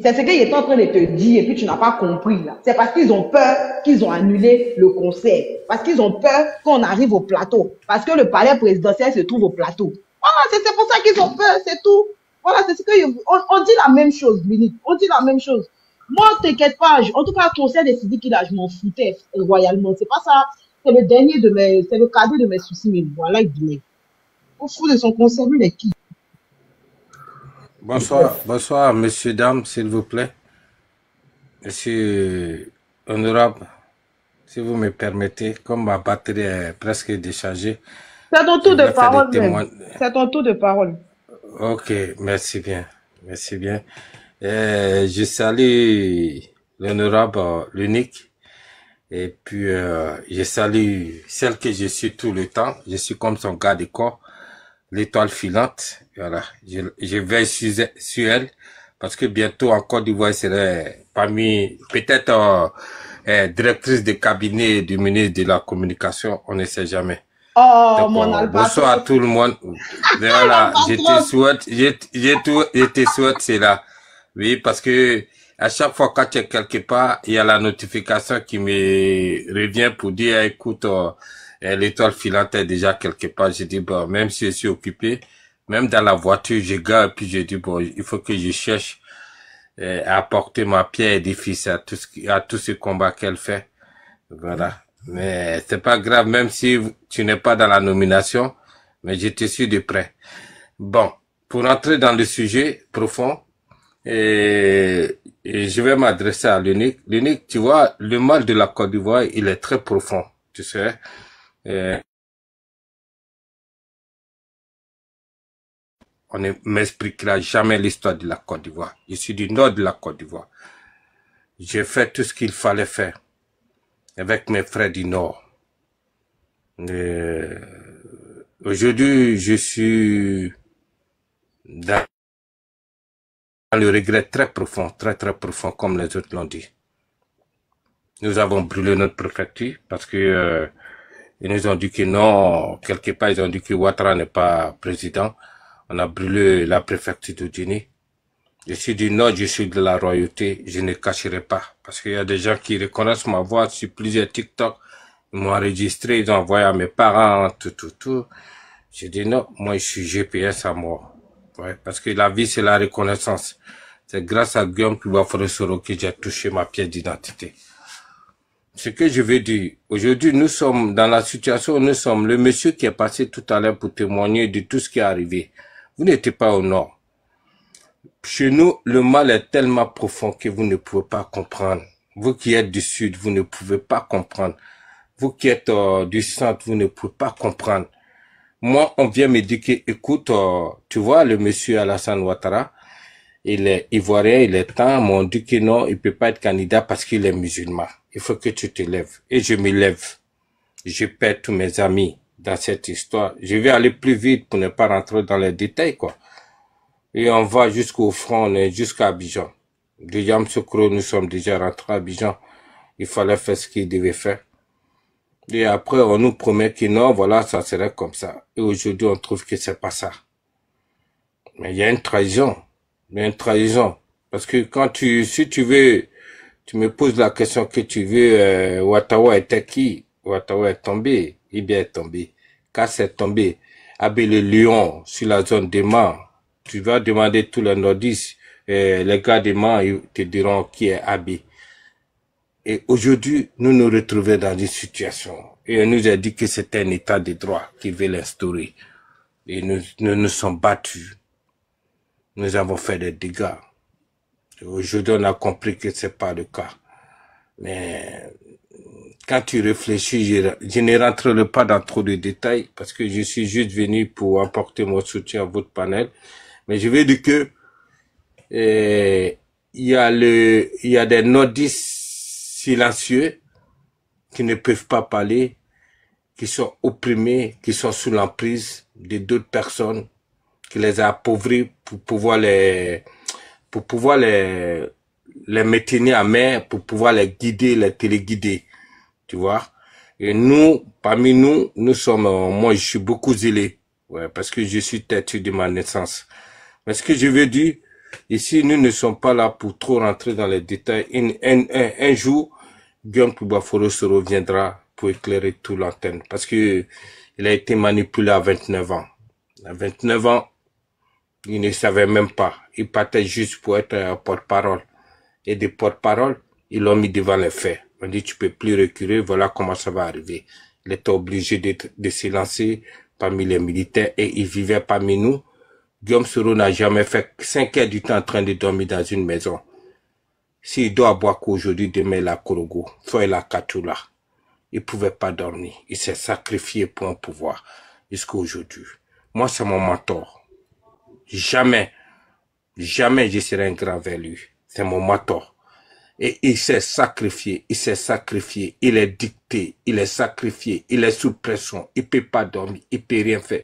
S3: C'est ce qu'il est en train de te dire et puis tu n'as pas compris là. C'est parce qu'ils ont peur qu'ils ont annulé le concert. Parce qu'ils ont peur qu'on arrive au plateau. Parce que le palais présidentiel se trouve au plateau. Voilà, c'est pour ça qu'ils ont peur, c'est tout. Voilà, c'est ce que on dit la même chose, Lynette. On dit la même chose. Moi, t'inquiète pas. En tout cas, le concert des Sidiki là, je m'en foutais royalement. C'est pas ça. C'est le cadeau de mes soucis, mais voilà, il dit. On fout de son concert, lui, il est qui?
S7: Bonsoir, messieurs, dames, s'il vous plaît. Monsieur honorable, si vous me permettez, comme ma batterie est presque déchargée.
S3: C'est ton tour de parole, même. C'est ton tour de parole.
S7: Ok, merci bien. Merci bien. Je salue l'honorable l'unique. Et puis, je salue celle que je suis tout le temps. Je suis comme son garde du corps, l'étoile filante. Voilà, je veille sur elle parce que bientôt en Côte d'Ivoire, elle serait parmi, peut-être directrice de cabinet du ministre de la Communication, on ne sait jamais.
S3: Oh, donc, mon albatros.
S7: Bonsoir à tout le monde. Voilà, je te souhaite cela. Oui, parce que à chaque fois quand tu es quelque part, il y a la notification qui me revient pour dire, écoute, l'étoile filante est déjà quelque part. Je dis, bon, même si je suis occupé, même dans la voiture, je garde, puis je dis, bon, il faut que je cherche à apporter ma pierre édifice à tout ce combat qu'elle fait. Voilà. Mais c'est pas grave, même si tu n'es pas dans la nomination, mais je te suis de près. Bon, pour entrer dans le sujet profond, et je vais m'adresser à l'unique. L'unique, tu vois, le mal de la Côte d'Ivoire, il est très profond, tu sais. On ne m'expliquera jamais l'histoire de la Côte d'Ivoire. Je suis du nord de la Côte d'Ivoire. J'ai fait tout ce qu'il fallait faire avec mes frères du nord. Aujourd'hui, je suis dans le regret très profond, très profond, comme les autres l'ont dit. Nous avons brûlé notre préfecture parce que ils nous ont dit que non, quelque part ils ont dit que Ouattara n'est pas président. On a brûlé la préfecture de Djinni. Je suis du Nord, je suis de la royauté, je ne cacherai pas. Parce qu'il y a des gens qui reconnaissent ma voix sur plusieurs TikTok. Ils m'ont enregistré, ils ont envoyé à mes parents, tout. J'ai dit non, moi je suis GPS à mort. Ouais, parce que la vie c'est la reconnaissance. C'est grâce à Guillaume Soro que j'ai touché ma pièce d'identité. Ce que je veux dire, aujourd'hui nous sommes dans la situation où nous sommes. Le monsieur qui est passé tout à l'heure pour témoigner de tout ce qui est arrivé. Vous n'étiez pas au nord. Chez nous, le mal est tellement profond que vous ne pouvez pas comprendre. Vous qui êtes du sud, vous ne pouvez pas comprendre. Vous qui êtes du centre, vous ne pouvez pas comprendre. Moi, on vient me dire que, écoute, tu vois, le monsieur Alassane Ouattara, il est ivoirien, il est temps, mais on dit que non, il peut pas être candidat parce qu'il est musulman. Il faut que tu te lèves. Et je me lève. Je perds tous mes amis dans cette histoire. Je vais aller plus vite pour ne pas rentrer dans les détails, quoi. Et on va jusqu'au front, on est jusqu'à Abidjan. De Yamoussoukro, nous sommes déjà rentrés à Abidjan. Il fallait faire ce qu'il devait faire. Et après, on nous promet que non, voilà, ça serait comme ça. Et aujourd'hui, on trouve que c'est pas ça. Mais il y a une trahison. Il y a une trahison. Parce que quand si tu veux, tu me poses la question que tu veux, Ouattara était qui? Ouattara est tombé. Ibia est tombé. Kass est tombé. Abé le lion sur la zone des Mans. Tu vas demander tous les nordistes, les gars des Mans, ils te diront qui est Abé. Et aujourd'hui, nous nous retrouvons dans une situation. Et on nous a dit que c'était un état de droit qui veut l'instaurer. Et nous nous sommes battus. Nous avons fait des dégâts. Aujourd'hui, on a compris que c'est pas le cas. Mais quand tu réfléchis, je ne rentrerai pas dans trop de détails parce que je suis juste venu pour apporter mon soutien à votre panel. Mais je veux dire que il y a des nordistes silencieux qui ne peuvent pas parler, qui sont opprimés, qui sont sous l'emprise de d'autres personnes, qui les a appauvris pour pouvoir les maintenir à main, pour pouvoir les guider, les téléguider, tu vois. Et nous, parmi nous, nous sommes, moi je suis beaucoup zélé, ouais, parce que je suis têtu de ma naissance. Mais ce que je veux dire, ici, nous ne sommes pas là pour trop rentrer dans les détails. Un jour, Guillaume Kouba-Foro se reviendra pour éclairer toute l'antenne, parce que il a été manipulé à 29 ans. À 29 ans, il ne savait même pas. Il partait juste pour être porte-parole. Et des porte-parole, ils l'ont mis devant les faits. On dit, tu peux plus reculer, voilà comment ça va arriver. Il était obligé de se lancer parmi les militaires et il vivait parmi nous. Guillaume Soro n'a jamais fait 5 heures du temps en train de dormir dans une maison. S'il doit boire qu'aujourd'hui, demain, il a Korogo, soit il a Katoula. Il pouvait pas dormir. Il s'est sacrifié pour un pouvoir jusqu'à aujourd'hui. Moi, c'est mon mentor. Jamais je serai un grand vers lui. C'est mon mentor. Et il s'est sacrifié, il est dicté, il est sacrifié, il est sous pression, il peut pas dormir, il peut rien faire.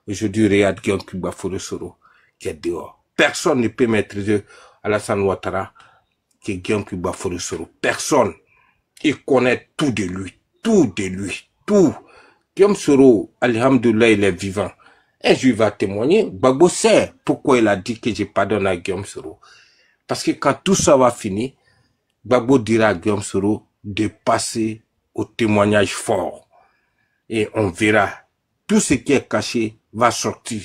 S7: Aujourd'hui, regarde Guillaume Kouba-Foro Soro qui est dehors. Personne ne peut maîtriser Alassane Ouattara que Guillaume Kouba-Foro Soro. Personne. Il connaît tout de lui, tout. Guillaume Soro, alhamdoulilah, il est vivant. Un jour, il va témoigner. Gbagbo sait pourquoi il a dit que je pardonne à Guillaume Soro. Parce que quand tout ça va finir, Gbagbo dira à Guillaume Soro de passer au témoignage fort. Et on verra. Tout ce qui est caché va sortir.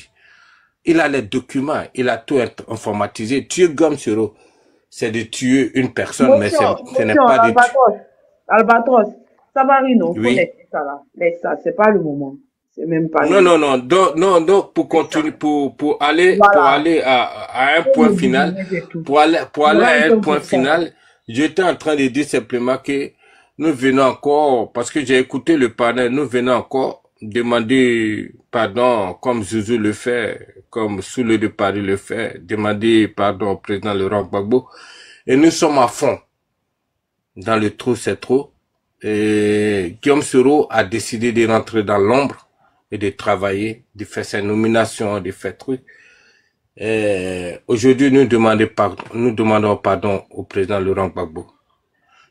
S7: Il a les documents, il a tout informatisé. Tuer Guillaume Soro, c'est de tuer une personne, mais ce n'est pas de tuer.
S3: Albatros, Savarino,
S7: oui.
S3: Laisse ça là. Laisse ça, c'est pas le moment. C'est même pas
S7: non, pour continuer, pour aller à un point final, pour aller à un point final, j'étais en train de dire simplement que nous venons encore, parce que j'ai écouté le panel, nous venons encore demander pardon, comme Zouzou le fait, comme Soule de Paris le fait, demander pardon au président Laurent Gbagbo, et nous sommes à fond. Dans le trou, c'est trop. Et Guillaume Soro a décidé de rentrer dans l'ombre et de travailler, de faire ses nominations, de faire trucs. Aujourd'hui, nous demandons pardon au président Laurent Gbagbo.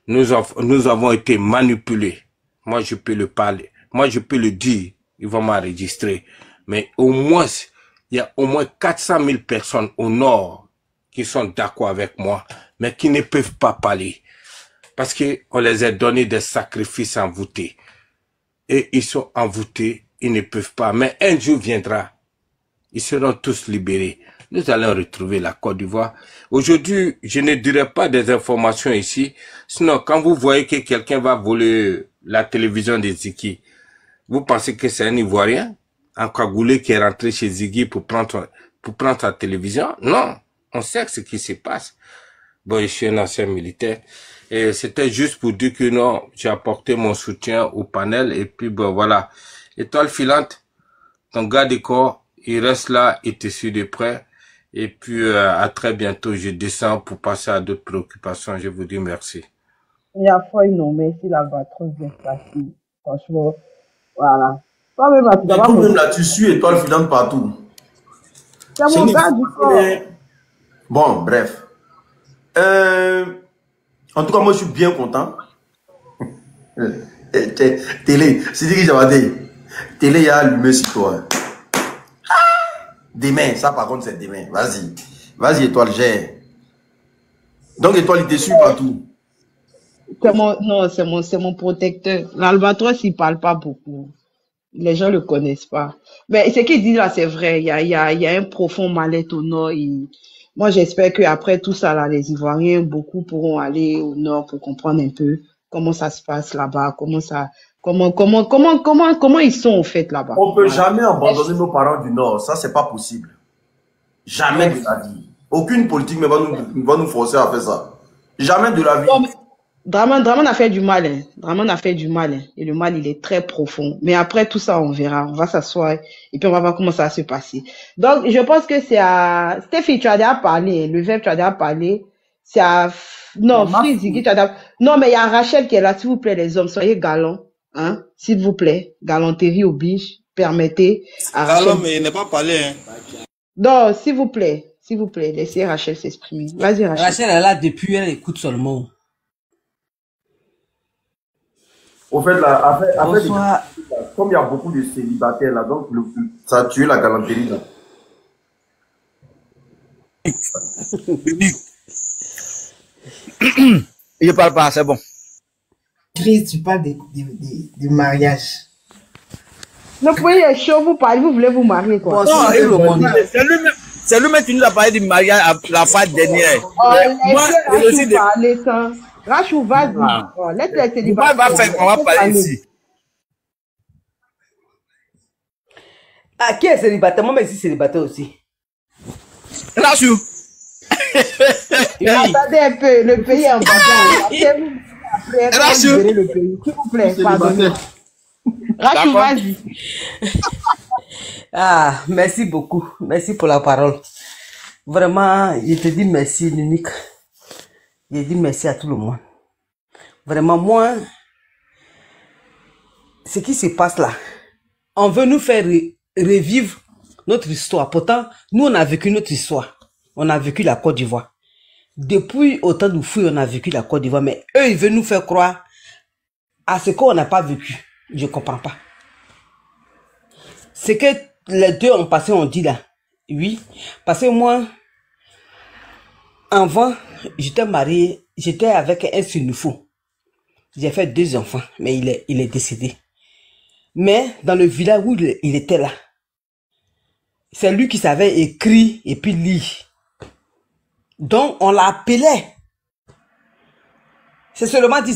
S7: Nous avons été manipulés. Moi, je peux le parler. Moi, je peux le dire. Ils vont m'enregistrer. Mais au moins, il y a au moins 400 000 personnes au nord qui sont d'accord avec moi, mais qui ne peuvent pas parler. Parce que on les a donné des sacrifices envoûtés. Et ils sont envoûtés, ils ne peuvent pas. Mais un jour viendra. Ils seront tous libérés. Nous allons retrouver la Côte d'Ivoire. Aujourd'hui, je ne dirai pas des informations ici. Sinon, quand vous voyez que quelqu'un va voler la télévision de Ziggy, vous pensez que c'est un Ivoirien, un Cagoulé qui est rentré chez Ziggy pour prendre sa télévision? Non. On sait ce qui se passe. Bon, je suis un ancien militaire. Et c'était juste pour dire que non, j'ai apporté mon soutien au panel. Et puis, bon, voilà. Étoile filante, ton gars de corps, il reste là, il te suit de près. Et puis, à très bientôt. Je descends pour passer à d'autres préoccupations. Je vous dis merci.
S3: Il y a fois, non, merci la batteuse bien facile. Franchement, voilà. Toi-même,
S2: là, tu suis étoile filante partout.
S3: C'est mon gars du corps.
S2: Bon, bref. En tout cas, moi, je suis bien content. Télé, c'est dit que j'avais dit. Télé, il y a allumé sur toi. Demain, ça par contre, c'est demain. Vas-y. Vas-y, étoile, gère. Donc, étoile, il te suit partout.
S3: C'est mon protecteur. L'albatros, il parle pas beaucoup. Les gens le connaissent pas. Mais ce qu'il dit là, c'est vrai. Il y a un profond mal-être au nord. Moi, j'espère qu'après tout ça, là, les Ivoiriens, beaucoup pourront aller au nord pour comprendre un peu comment ça se passe là-bas, comment ils sont, au fait, là-bas.
S2: On peut jamais abandonner nos parents du nord. Ça, c'est pas possible. Jamais de la vie. Aucune politique ne va nous forcer à faire ça. Jamais de la vie.
S3: Draman a fait du mal, hein. Draman a fait du mal, hein. Et le mal, il est très profond. Mais après tout ça, on verra. On va s'asseoir et puis on va voir comment ça va se passer. Donc, je pense que c'est à... Stéphie, tu as déjà parlé. Le verbe, tu as déjà parlé. C'est à... Non, Frizzy, tu as déjà... Non, mais il y a Rachel qui est là. S'il vous plaît, les hommes, soyez galants. Hein? S'il vous plaît. Galanterie oblige. Permettez à Rachel...
S5: Galant, mais il n'est pas parlé, hein.
S3: Non, s'il vous plaît, laissez Rachel s'exprimer. Vas-y, Rachel.
S8: Rachel est là depuis, elle écoute seulement.
S2: Au fait, là, comme il y a beaucoup de célibataires là, donc ça a tué la galanterie là.
S5: Je parle pas, c'est bon.
S3: Chris, tu parles de mariage. Le pays est chaud, vous parlez, vous voulez vous marier quoi?
S5: Non, c'est lui-même qui nous a parlé du mariage la fois dernière.
S3: Moi, je aussi parler ça. Rachou, vas-y. Laisse les célibataires.
S5: On va parler ici.
S8: Ah, qui est célibataire? Moi, je suis célibataire aussi.
S5: Rachou.
S3: Attendez un peu, le pays est en bataille. Rachou. Le pays. S'il vous plaît, pardonnez. Rachou, vas-y.
S8: Ah, merci beaucoup. Merci pour la parole. Vraiment, je te dis merci, l'unique. Je dis merci à tout le monde. Vraiment, moi, ce qui se passe là, on veut nous faire revivre notre histoire. Pourtant, nous, on a vécu notre histoire. On a vécu la Côte d'Ivoire. Depuis autant de fouilles, on a vécu la Côte d'Ivoire. Mais eux, ils veulent nous faire croire à ce qu'on n'a pas vécu. Je ne comprends pas. C'est que les deux ont passé, on dit là. Oui. Parce que moi, avant, j'étais marié, j'étais avec un Sénoufo. J'ai fait 2 enfants, mais il est décédé. Mais dans le village où il était là, c'est lui qui savait écrire et puis lire. Donc, on l'appelait. C'est seulement dit